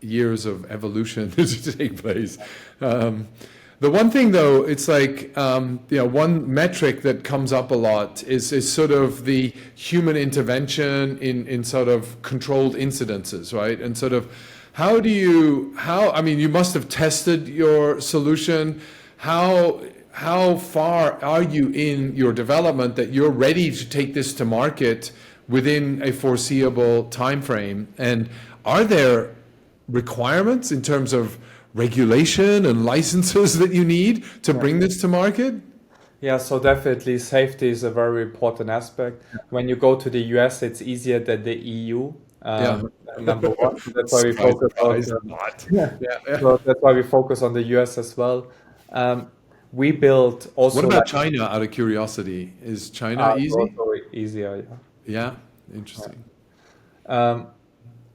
S2: years of evolution to take place. The one thing though, it's like, one metric that comes up a lot is sort of the human intervention in sort of controlled incidences, right? And sort of you must have tested your solution. How far are you in your development that you're ready to take this to market within a foreseeable time frame? And are there requirements in terms of regulation and licenses that you need to bring this to market?
S1: Yeah, so definitely safety is a very important aspect. When you go to the US, it's easier than the EU. Number one. So that's why we focus on So that's why we focus on the US as well. We built also.
S2: What about China? Out of curiosity, is China easy?
S1: Also easier.
S2: Yeah, interesting.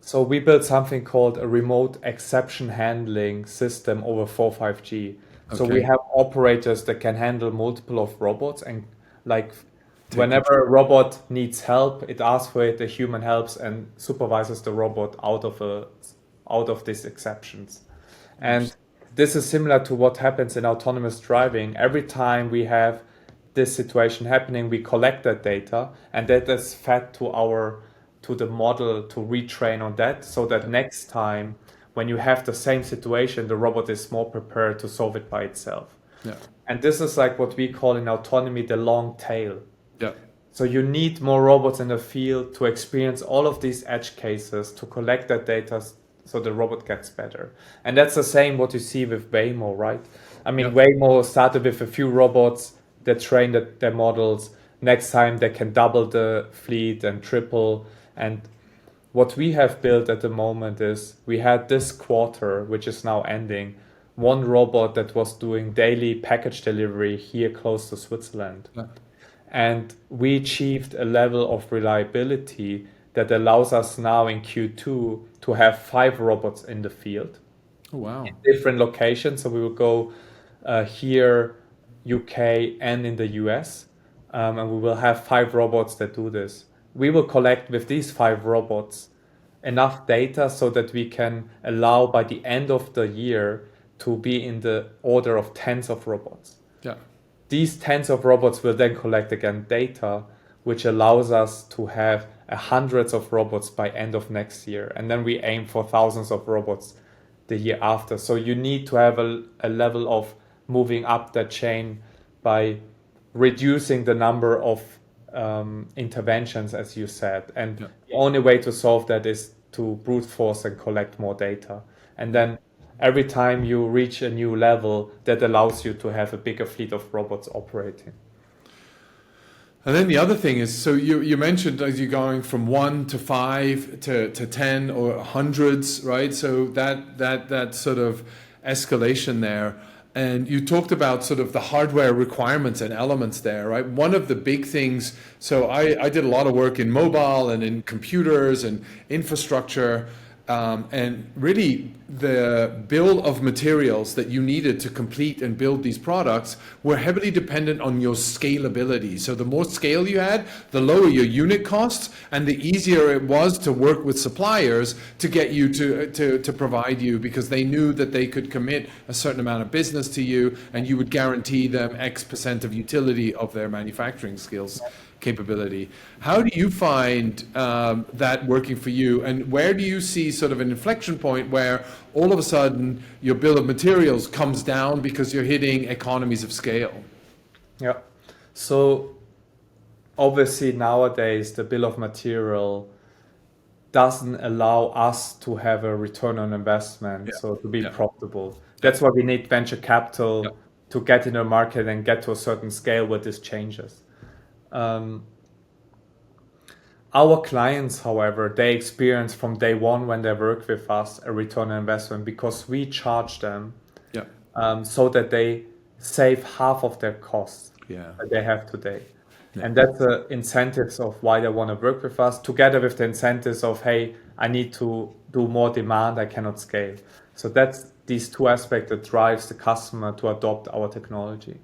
S1: So we built something called a remote exception handling system over 4.5G. So we have operators that can handle multiple of robots, and like whenever a robot needs help, it asks for it, the human helps and supervises the robot out of these exceptions. And this is similar to what happens in autonomous driving. Every time we have this situation happening, we collect that data, and that is fed to the model to retrain on that, so that next time when you have the same situation, the robot is more prepared to solve it by itself.
S2: Yeah.
S1: And this is like what we call in autonomy the long tail.
S2: Yeah.
S1: So you need more robots in the field to experience all of these edge cases, to collect that data so the robot gets better. And that's the same what you see with Waymo, right? I mean, Waymo started with a few robots that trained their models. Next time they can double the fleet and triple. And what we have built at the moment is we had this quarter, which is now ending, one robot that was doing daily package delivery here close to Switzerland.
S2: Yeah.
S1: And we achieved a level of reliability that allows us now in Q2 to have 5 robots in the field.
S2: Oh, wow.
S1: In different locations. So we will go here, UK, and in the US. And we will have 5 robots that do this. we will collect with these 5 robots enough data so that we can allow by the end of the year to be in the order of tens of robots.
S2: Yeah.
S1: These tens of robots will then collect again data, which allows us to have hundreds of robots by end of next year. And then we aim for thousands of robots the year after. So you need to have a level of moving up the chain by reducing the number of interventions, as you said. And
S2: Yeah.
S1: the only way to solve that is to brute force and collect more data. And then every time you reach a new level, that allows you to have a bigger fleet of robots operating.
S2: And then the other thing is, so you mentioned as you're going from 1 to 5 to 10 or hundreds, right? So that sort of escalation there. And you talked about sort of the hardware requirements and elements there, right? One of the big things, so I did a lot of work in mobile and in computers and infrastructure, and really the bill of materials that you needed to complete and build these products were heavily dependent on your scalability. So the more scale you had, the lower your unit costs, and the easier it was to work with suppliers to get you to provide you, because they knew that they could commit a certain amount of business to you and you would guarantee them X% of utility of their manufacturing skills capability. How do you find that working for you, and where do you see sort of an inflection point where all of a sudden your bill of materials comes down because you're hitting economies of scale?
S1: Yeah. So obviously nowadays the bill of material doesn't allow us to have a return on investment, so to be profitable. That's why we need venture capital to get in the market and get to a certain scale where this changes. Our clients, however, they experience from day one when they work with us a return on investment, because we charge them so that they save half of their costs that they have today. And that's the incentives of why they want to work with us, together with the incentives of, hey, I need to do more demand, I cannot scale. So that's these two aspects that drives the customer to adopt our technology.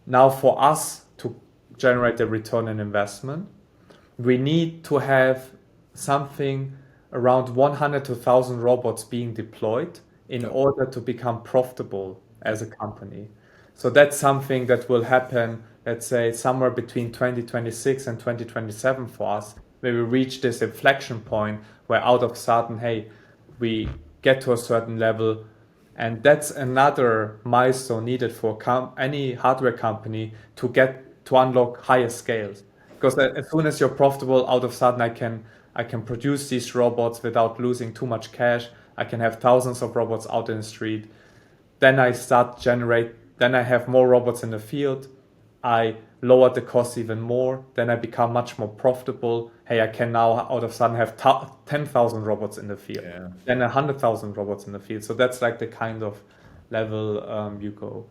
S1: Now for us to generate a return on investment, we need to have something around 100 to 1,000 robots being deployed in order to become profitable as a company. So that's something that will happen, let's say, somewhere between 2026 and 2027 for us, where we reach this inflection point where out of sudden, hey, we get to a certain level. And that's another milestone needed for any hardware company to unlock higher scales. Because as soon as you're profitable, out of sudden I can produce these robots without losing too much cash. I can have thousands of robots out in the street. Then I then I have more robots in the field. I lower the cost even more. Then I become much more profitable. Hey, I can now out of sudden have 10,000 robots in the field. Then 100,000 robots in the field. So that's like the kind of level you go.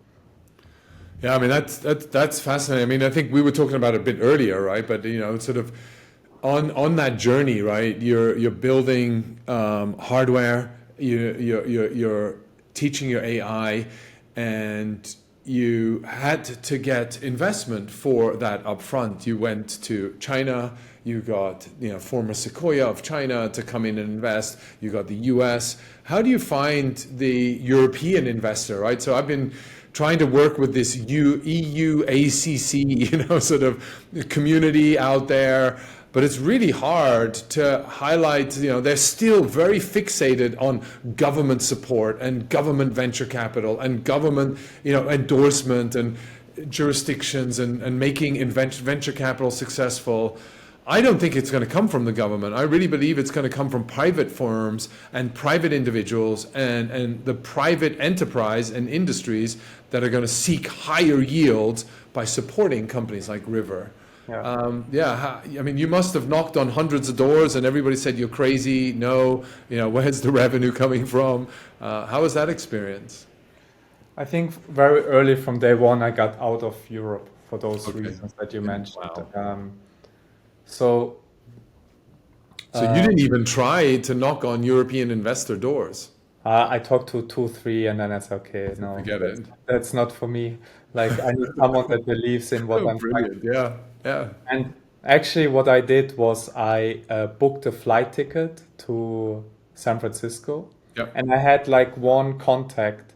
S2: Yeah, I mean that's fascinating. I mean, I think we were talking about it a bit earlier, right? But sort of on that journey, right? You're building hardware. You're teaching your AI, and you had to get investment for that upfront. You went to China. You got former Sequoia of China to come in and invest. You got the U.S. How do you find the European investor, right? So I've been trying to work with this EU ACC, sort of community out there, but it's really hard to highlight, they're still very fixated on government support and government venture capital and government, endorsement and jurisdictions and making venture capital successful. I don't think it's going to come from the government. I really believe it's going to come from private firms and private individuals and the private enterprise and industries that are going to seek higher yields by supporting companies like RIVR. I mean, you must have knocked on hundreds of doors and everybody said you're crazy. No, where's the revenue coming from? How was that experience?
S1: I think very early from day one, I got out of Europe for those reasons that you mentioned.
S2: Wow.
S1: So
S2: you didn't even try to knock on European investor doors?
S1: I talked to 2, 3, and then I said, okay, no,
S2: Forget it.
S1: That's not for me. Like I need someone that believes in what I'm trying to do.
S2: Yeah.
S1: And Actually, what I did was I booked a flight ticket to San Francisco,
S2: Yeah.
S1: and I had like one contact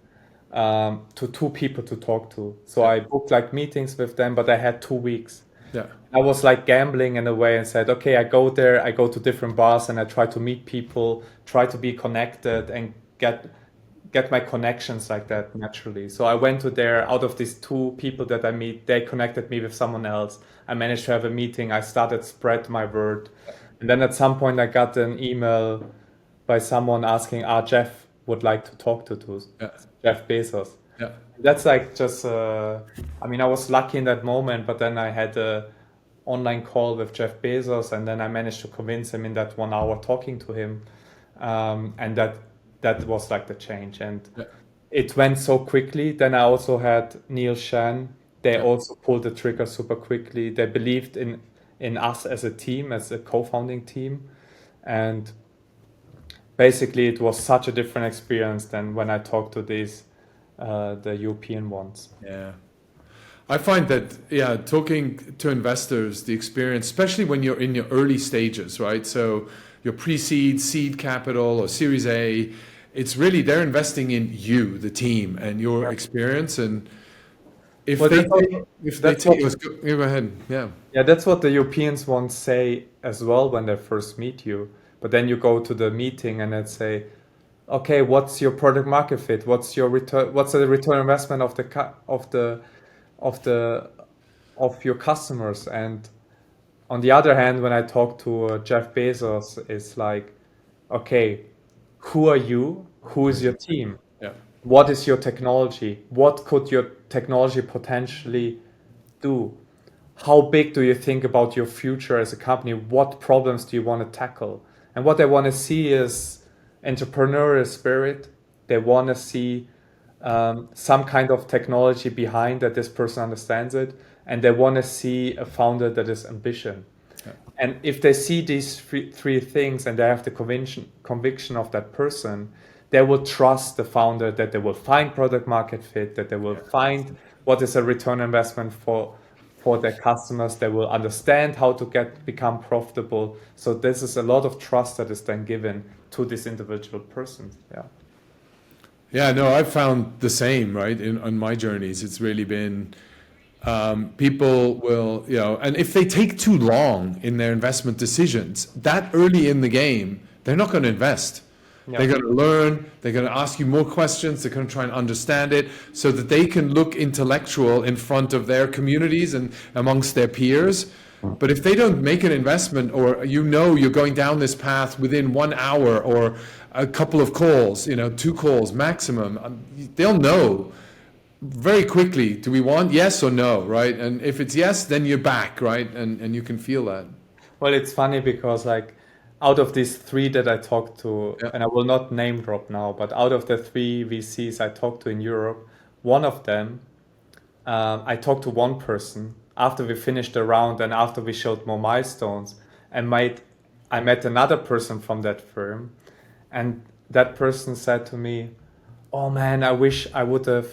S1: to two people to talk to. So
S2: Yeah.
S1: I booked like meetings with them, but I had 2 weeks.
S2: Yeah.
S1: I was like gambling in a way and said, okay, I go there, I go to different bars and I try to meet people, try to be connected and get my connections like that naturally. So I went to there. Out of these two people that I meet, they connected me with someone else. I managed to have a meeting. I started spread my word. And then at some point I got an email by someone asking, Jeff would like to talk to
S2: Yeah.
S1: Jeff Bezos.
S2: Yeah.
S1: That's like just, I mean, I was lucky in that moment, but then I had a online call with Jeff Bezos, and then I managed to convince him in that 1 hour talking to him, and that was like the change, and
S2: Yeah.
S1: it went so quickly. Then I also had Neil Shan. They
S2: Yeah.
S1: also pulled the trigger super quickly. They believed in us as a team, as a co-founding team, and basically it was such a different experience than when I talked to these the European ones.
S2: Yeah. I find that, yeah, talking to investors, the experience, especially when you're in your early stages, right? So your pre-seed, seed capital, or Series A, it's really, they're investing in you, the team, and your experience. And if
S1: Well,
S2: they
S1: that's what-
S2: take, if they
S1: that's what-
S2: take, let's go, go ahead. Yeah.
S1: Yeah, that's what the Europeans once say as well when they first meet you. But then you go to the meeting and they say, okay, what's your product market fit? What's your return? What's the return investment of of your customers? And on the other hand, when I talk to Jeff Bezos, it's like, okay, who are you? Who is your team?
S2: Yeah.
S1: What is your technology? What could your technology potentially do? How big do you think about your future as a company? What problems do you want to tackle? And what they want to see is entrepreneurial spirit. They want to see some kind of technology behind that this person understands it. And they want to see a founder that is ambition.
S2: Yeah.
S1: And if they see these three things and they have the conviction of that person, they will trust the founder that they will find product market fit, that they will find what is a return investment for their customers. They will understand how to become profitable. So this is a lot of trust that is then given to this individual person. Yeah.
S2: Yeah, no, I've found the same, right? On my journeys, it's really been people will, you know, and if they take too long in their investment decisions, that early in the game, they're not going to invest.
S1: Yeah.
S2: They're going to learn, they're going to ask you more questions, they're going to try and understand it so that they can look intellectual in front of their communities and amongst their peers. But if they don't make an investment, or you know you're going down this path within 1 hour or a couple of calls, you know, 2 calls maximum, they'll know very quickly, do we want yes or no, right? And if it's yes, then you're back, right? And you can feel that.
S1: Well, it's funny because like out of these 3 that I talked to,
S2: Yeah.
S1: and I will not name drop now, but out of the 3 VCs I talked to in Europe, one of them, I talked to one person after we finished the round and after we showed more milestones, and I met another person from that firm, and that person said to me, "Oh man, I wish I would have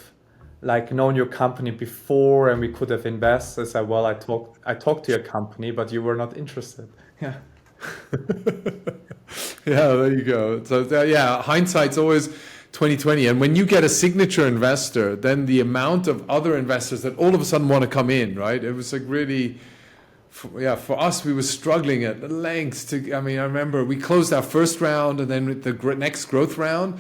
S1: like known your company before and we could have invested." I said, "Well, I talked to your company, but you were not interested." Yeah.
S2: Yeah, there you go. So yeah, hindsight's always 2020. And when you get a signature investor, then the amount of other investors that all of a sudden want to come in, right? It was like really, for us, we were struggling at lengths to, I mean, I remember we closed our first round and then with the next growth round.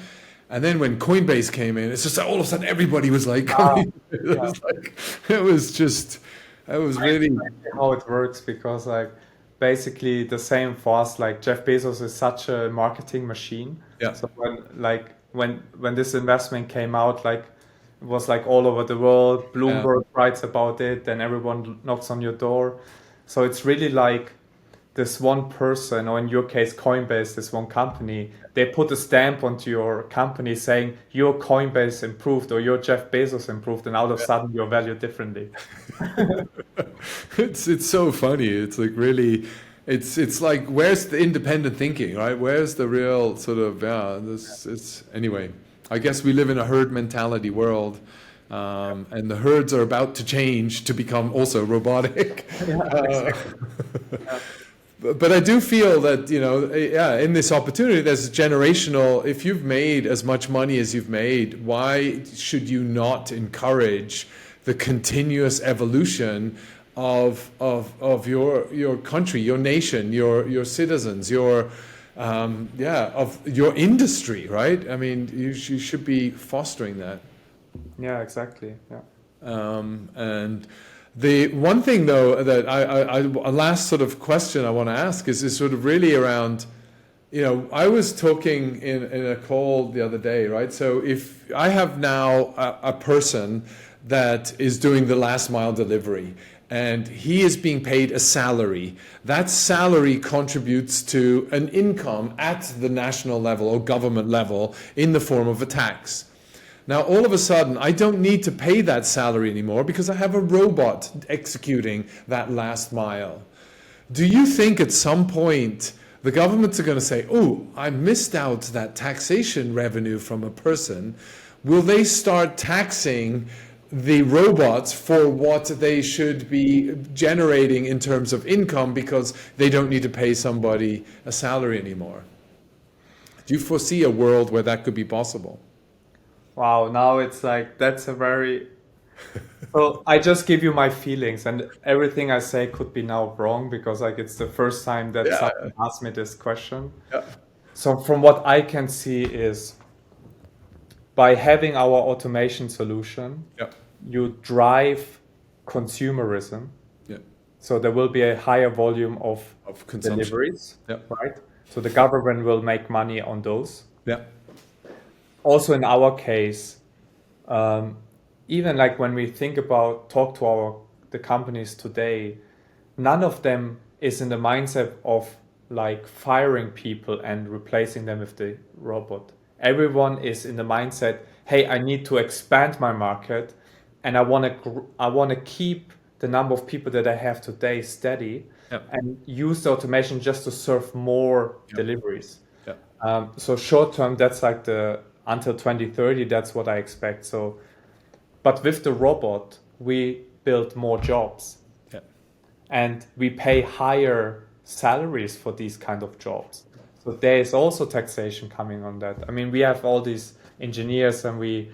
S2: And then when Coinbase came in, it's just like all of a sudden everybody was like coming. It was like, it was really
S1: how it works, because like basically the same for us, like Jeff Bezos is such a marketing machine.
S2: Yeah.
S1: So when this investment came out, like it was like all over the world, Bloomberg writes about it, and everyone knocks on your door. So it's really like this one person, or in your case Coinbase, this one company, they put a stamp onto your company saying your Coinbase improved or your Jeff Bezos improved, and out of sudden you're valued differently.
S2: It's so funny. It's like really, it's like, where's the independent thinking, right? Where's the real sort of it's anyway. I guess we live in a herd mentality world, and the herds are about to change to become also robotic.
S1: Yeah, exactly.
S2: But I do feel that, in this opportunity, there's a generational. If you've made as much money as you've made, why should you not encourage the continuous evolution of your country, your nation, your citizens, of your industry, right? I mean, you should be fostering that.
S1: Yeah, exactly. Yeah.
S2: And the one thing, though, that a last sort of question I want to ask is sort of really around, I was talking in a call the other day, right? So if I have now a person that is doing the last mile delivery and he is being paid a salary, that salary contributes to an income at the national level or government level in the form of a tax. Now, all of a sudden, I don't need to pay that salary anymore because I have a robot executing that last mile. Do you think at some point the governments are going to say, oh, I missed out that taxation revenue from a person? Will they start taxing the robots for what they should be generating in terms of income because they don't need to pay somebody a salary anymore? Do you foresee a world where that could be possible?
S1: Wow, now it's like, that's a very... So I just give you my feelings, and everything I say could be now wrong because like it's the first time that someone asked me this question.
S2: Yeah.
S1: So from what I can see is by having our automation solution, you drive consumerism.
S2: Yeah.
S1: So there will be a higher volume of deliveries, right? So the government will make money on those.
S2: Yeah.
S1: Also in our case, even like when we talk to the companies today, none of them is in the mindset of like firing people and replacing them with the robot. Everyone is in the mindset, hey, I need to expand my market and I want to keep the number of people that I have today steady and use the automation just to serve more deliveries. So short term, that's like until 2030, that's what I expect. So, but with the robot, we build more jobs and we pay higher salaries for these kind of jobs. So there is also taxation coming on that. I mean, we have all these engineers and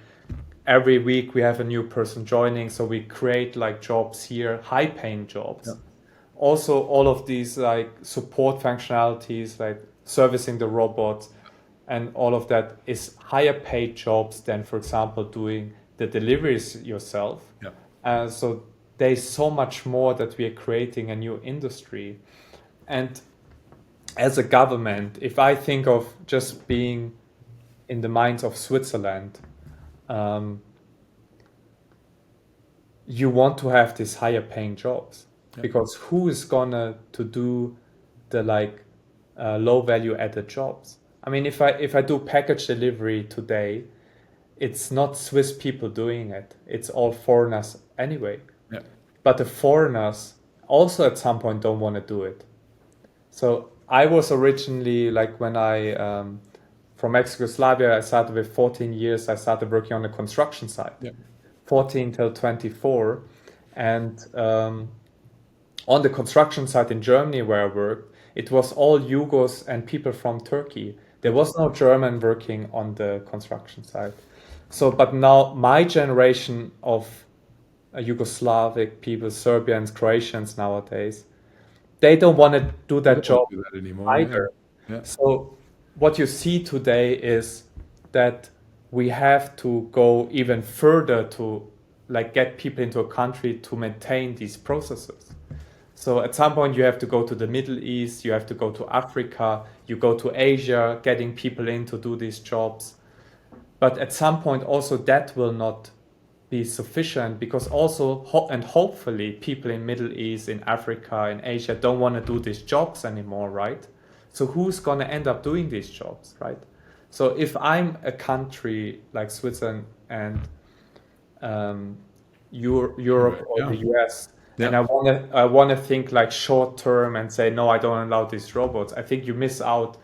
S1: every week we have a new person joining. So we create like jobs here, high paying jobs. Also all of these like support functionalities, like servicing the robots, and all of that is higher paid jobs than, for example, doing the deliveries yourself. So there's so much more that we are creating a new industry. And as a government, if I think of just being in the minds of Switzerland, you want to have these higher paying jobs because who is gonna to do the low value added jobs? I mean, if I do package delivery today, it's not Swiss people doing it. It's all foreigners anyway. But the foreigners also at some point don't want to do it. So I was originally when I from ex-Yugoslavia, I started with 14 years. I started working on the construction site, 14 till 24, and on the construction site in Germany where I worked, it was all Yugos and people from Turkey. There was no German working on the construction site. So, but now my generation of Yugoslavic people, Serbians, Croatians nowadays, they don't want to do that job
S2: anymore
S1: either. So what you see today is that we have to go even further to get people into a country to maintain these processes. So at some point you have to go to the Middle East, you have to go to Africa, you go to Asia, getting people in to do these jobs. But at some point also that will not be sufficient because also, and hopefully people in Middle East, in Africa, in Asia don't want to do these jobs anymore, right? So who's going to end up doing these jobs, right? So if I'm a country like Switzerland and Europe or the US, and I want to think short term and say, no, I don't allow these robots, I think you miss out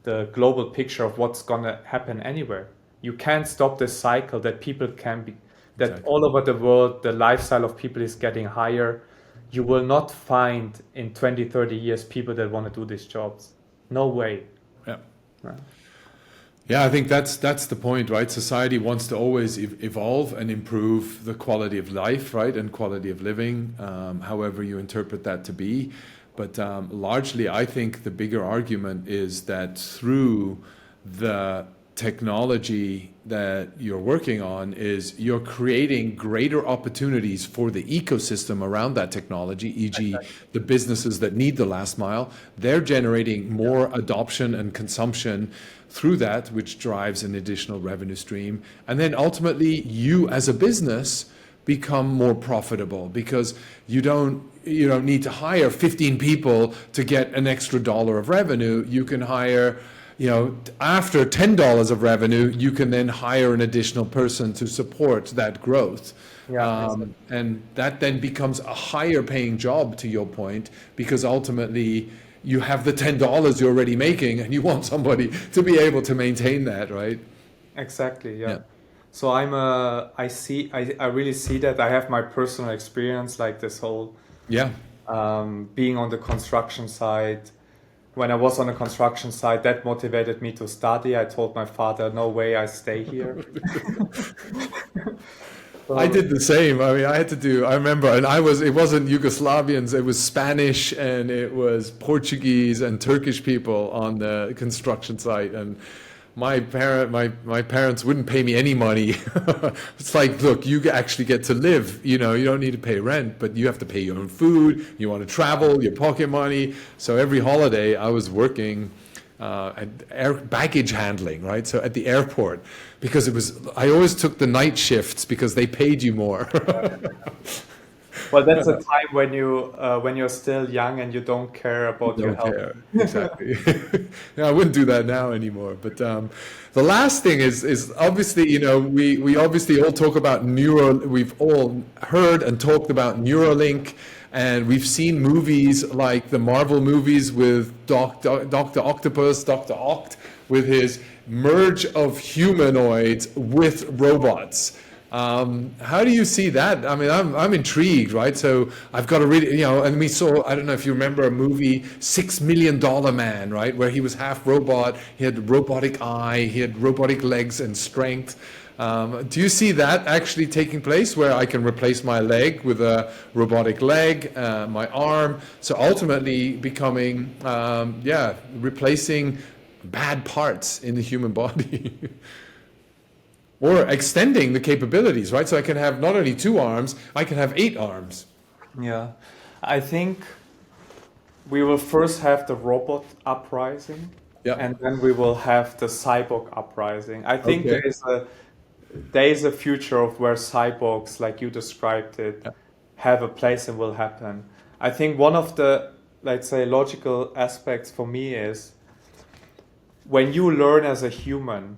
S1: the global picture of what's going to happen anywhere. You can't stop this cycle that people that
S2: Exactly.
S1: all over the world, the lifestyle of people is getting higher. You will not find in 20, 30 years people that want to do these jobs. No way.
S2: Yeah.
S1: Right.
S2: Yeah, I think that's the point, right? Society wants to always evolve and improve the quality of life, right, and quality of living, however you interpret that to be. But largely, I think the bigger argument is that through the technology that you're working on is you're creating greater opportunities for the ecosystem around that technology, e.g. the businesses that need the last mile. They're generating more adoption and consumption through that, which drives an additional revenue stream. And then ultimately, you as a business become more profitable because you don't need to hire 15 people to get an extra dollar of revenue. You can hire, after $10 of revenue, you can then hire an additional person to support that growth.
S1: Yeah, exactly.
S2: And that then becomes a higher paying job, to your point, because ultimately you have the $10 you're already making and you want somebody to be able to maintain that, right?
S1: Exactly, yeah.
S2: Yeah.
S1: So I really see that. I have my personal experience, like this whole
S2: Yeah.
S1: being on the construction site. When I was on the construction site, that motivated me to study. I told my father, no way, I stay here.
S2: I did the same. I mean, I remember, and it wasn't Yugoslavians, it was Spanish and it was Portuguese and Turkish people on the construction site. And my parents wouldn't pay me any money. It's like, look, you actually get to live, you don't need to pay rent, but you have to pay your own food. You want to travel, your pocket money. So every holiday I was working at baggage handling, right? So at the airport, because I always took the night shifts because they paid you more.
S1: Well, that's a time when you're still young and you don't care about your
S2: Don't
S1: health.
S2: care. Exactly. Yeah, I wouldn't do that now anymore. But the last thing is obviously, we obviously all talk about we've all heard and talked about Neuralink. And we've seen movies like the Marvel movies with Dr. Octopus, Dr. Oct, with his merge of humanoids with robots. How do you see that? I mean, I'm intrigued, right? So I've got to read, and we saw, I don't know if you remember a movie, $6 Million Man, right? Where he was half robot, he had robotic eye, he had robotic legs and strength. Do you see that actually taking place where I can replace my leg with a robotic leg, my arm? So ultimately becoming, replacing bad parts in the human body. Or extending the capabilities, right? So I can have not only 2 arms, I can have 8 arms.
S1: Yeah, I think we will first have the robot uprising,
S2: Yeah.
S1: and then we will have the cyborg uprising. I think
S2: Okay.
S1: there is a future of where cyborgs, like you described it, have a place and will happen. I think one of the, let's say, logical aspects for me is when you learn as a human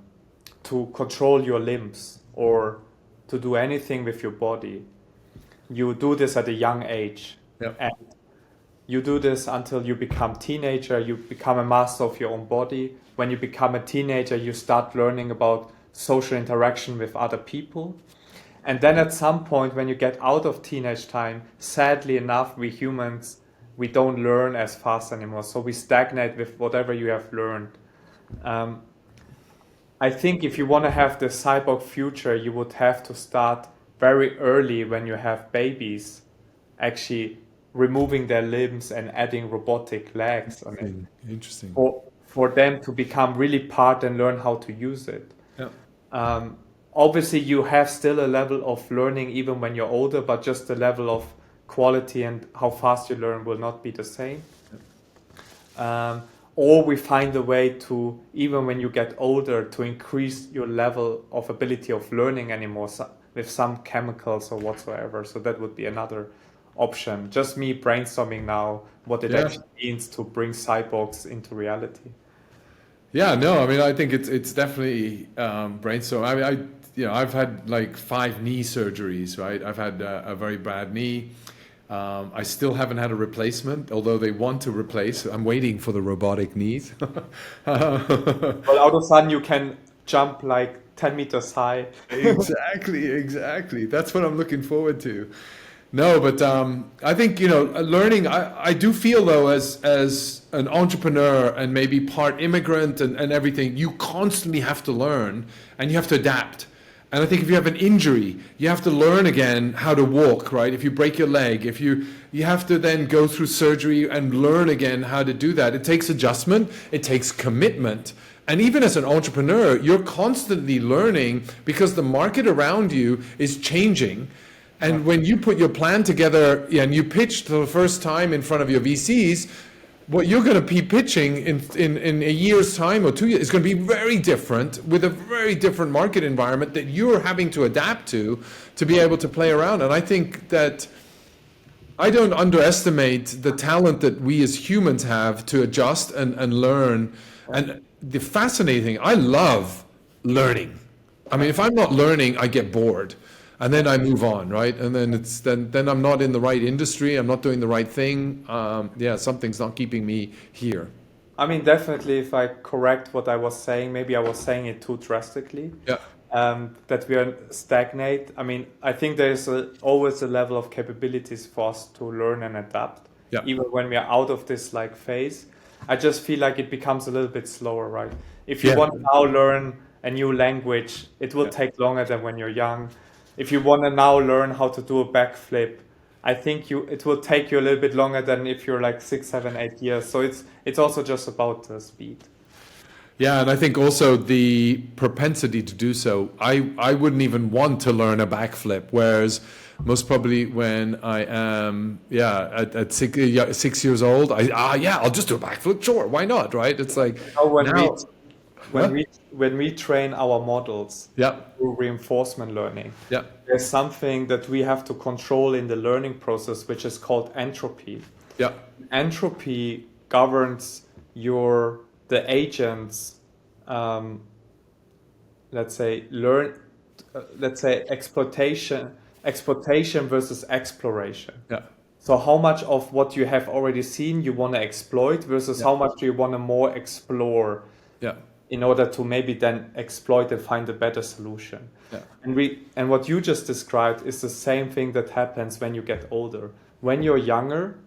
S1: to control your limbs or to do anything with your body, you do this at a young age.
S2: Yeah.
S1: And you do this until you become teenager, you become a master of your own body. When you become a teenager, you start learning about social interaction with other people. And then at some point, when you get out of teenage time, sadly enough, we humans, we don't learn as fast anymore. So we stagnate with whatever you have learned. I think if you want to have the cyborg future, you would have to start very early when you have babies, actually removing their limbs and adding robotic legs on it.
S2: Interesting.
S1: For them to become really part and learn how to use it.
S2: Yeah.
S1: Obviously, you have still a level of learning even when you're older, but just the level of quality and how fast you learn will not be the same. Or we find a way to, even when you get older, to increase your level of ability of learning anymore with some chemicals or whatsoever. So that would be another option. Just me brainstorming now what it actually means to bring cyborgs into reality.
S2: Yeah, no, I mean, I think it's definitely brainstorm. I mean, I've had like 5 knee surgeries, right? I've had a very bad knee. I still haven't had a replacement, although they want to replace. I'm waiting for the robotic knees.
S1: Well, out of sudden you can jump like 10 meters high.
S2: Exactly. That's what I'm looking forward to. No, but I think, learning, I do feel though, as an entrepreneur and maybe part immigrant and everything, you constantly have to learn and you have to adapt. And I think if you have an injury, you have to learn again how to walk, right? If you break your leg, if you have to then go through surgery and learn again how to do that. It takes adjustment, it takes commitment. And even as an entrepreneur, you're constantly learning because the market around you is changing. And when you put your plan together and you pitch for the first time in front of your VCs, what you're going to be pitching in a year's time or 2 years is going to be very different, with a very different market environment that you're having to adapt to be able to play around. And I think that I don't underestimate the talent that we as humans have to adjust and learn. And the fascinating thing, I love learning. I mean, if I'm not learning, I get bored. And then I move on, right? And then I'm not in the right industry. I'm not doing the right thing. Something's not keeping me here.
S1: I mean, definitely, if I correct what I was saying, maybe I was saying it too drastically.
S2: Yeah.
S1: That we are stagnate. I mean, I think there's always a level of capabilities for us to learn and adapt.
S2: Yeah.
S1: Even when we are out of this like phase, I just feel like it becomes a little bit slower, right? If you want to now learn a new language, it will take longer than when you're young. If you want to now learn how to do a backflip, I think it will take you a little bit longer than if you're like 6, 7, 8 years. So it's also just about the speed.
S2: Yeah, and I think also the propensity to do so. I wouldn't even want to learn a backflip, whereas most probably when I am at 6 years old, I'll just do a backflip. Sure, why not? Right? It's like
S1: when we train our models through reinforcement learning, there's something that we have to control in the learning process, which is called entropy.
S2: Yeah.
S1: Entropy governs the agent's exploitation versus exploration.
S2: Yeah.
S1: So how much of what you have already seen you want to exploit versus how much do you want to more explore?
S2: Yeah.
S1: In order to maybe then exploit and find a better solution. Yeah. And what you just described is the same thing that happens when you get older. When you're younger,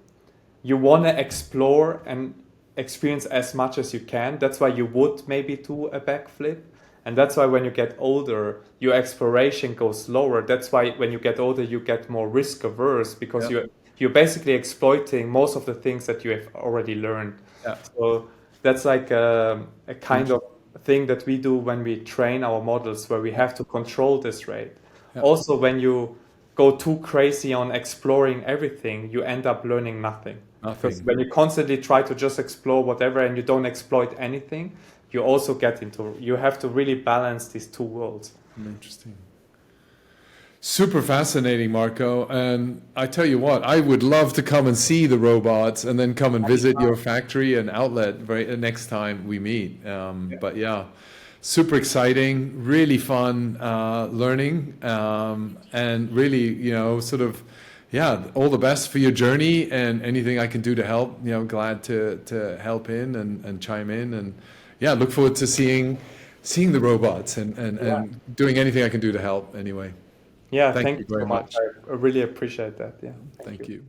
S1: you want to explore and experience as much as you can. That's why you would maybe do a backflip. And that's why when you get older, your exploration goes slower. That's why when you get older, you get more risk averse because you're basically exploiting most of the things that you have already learned. Yeah. So that's like a kind of thing that we do when we train our models, where we have to control this rate. Yeah. Also, when you go too crazy on exploring everything, you end up learning nothing. Because when you constantly try to just explore whatever and you don't exploit anything, you also you have to really balance these two worlds.
S2: Interesting. Super fascinating, Marko. And I tell you what, I would love to come and see the robots and then come and visit your factory and outlet next time we meet. But yeah, super exciting, really fun learning, and really, all the best for your journey, and anything I can do to help, glad to help in and chime in, and look forward to seeing the robots and doing anything I can do to help anyway.
S1: Yeah, thank you so much. I really appreciate that. Yeah,
S2: thank you.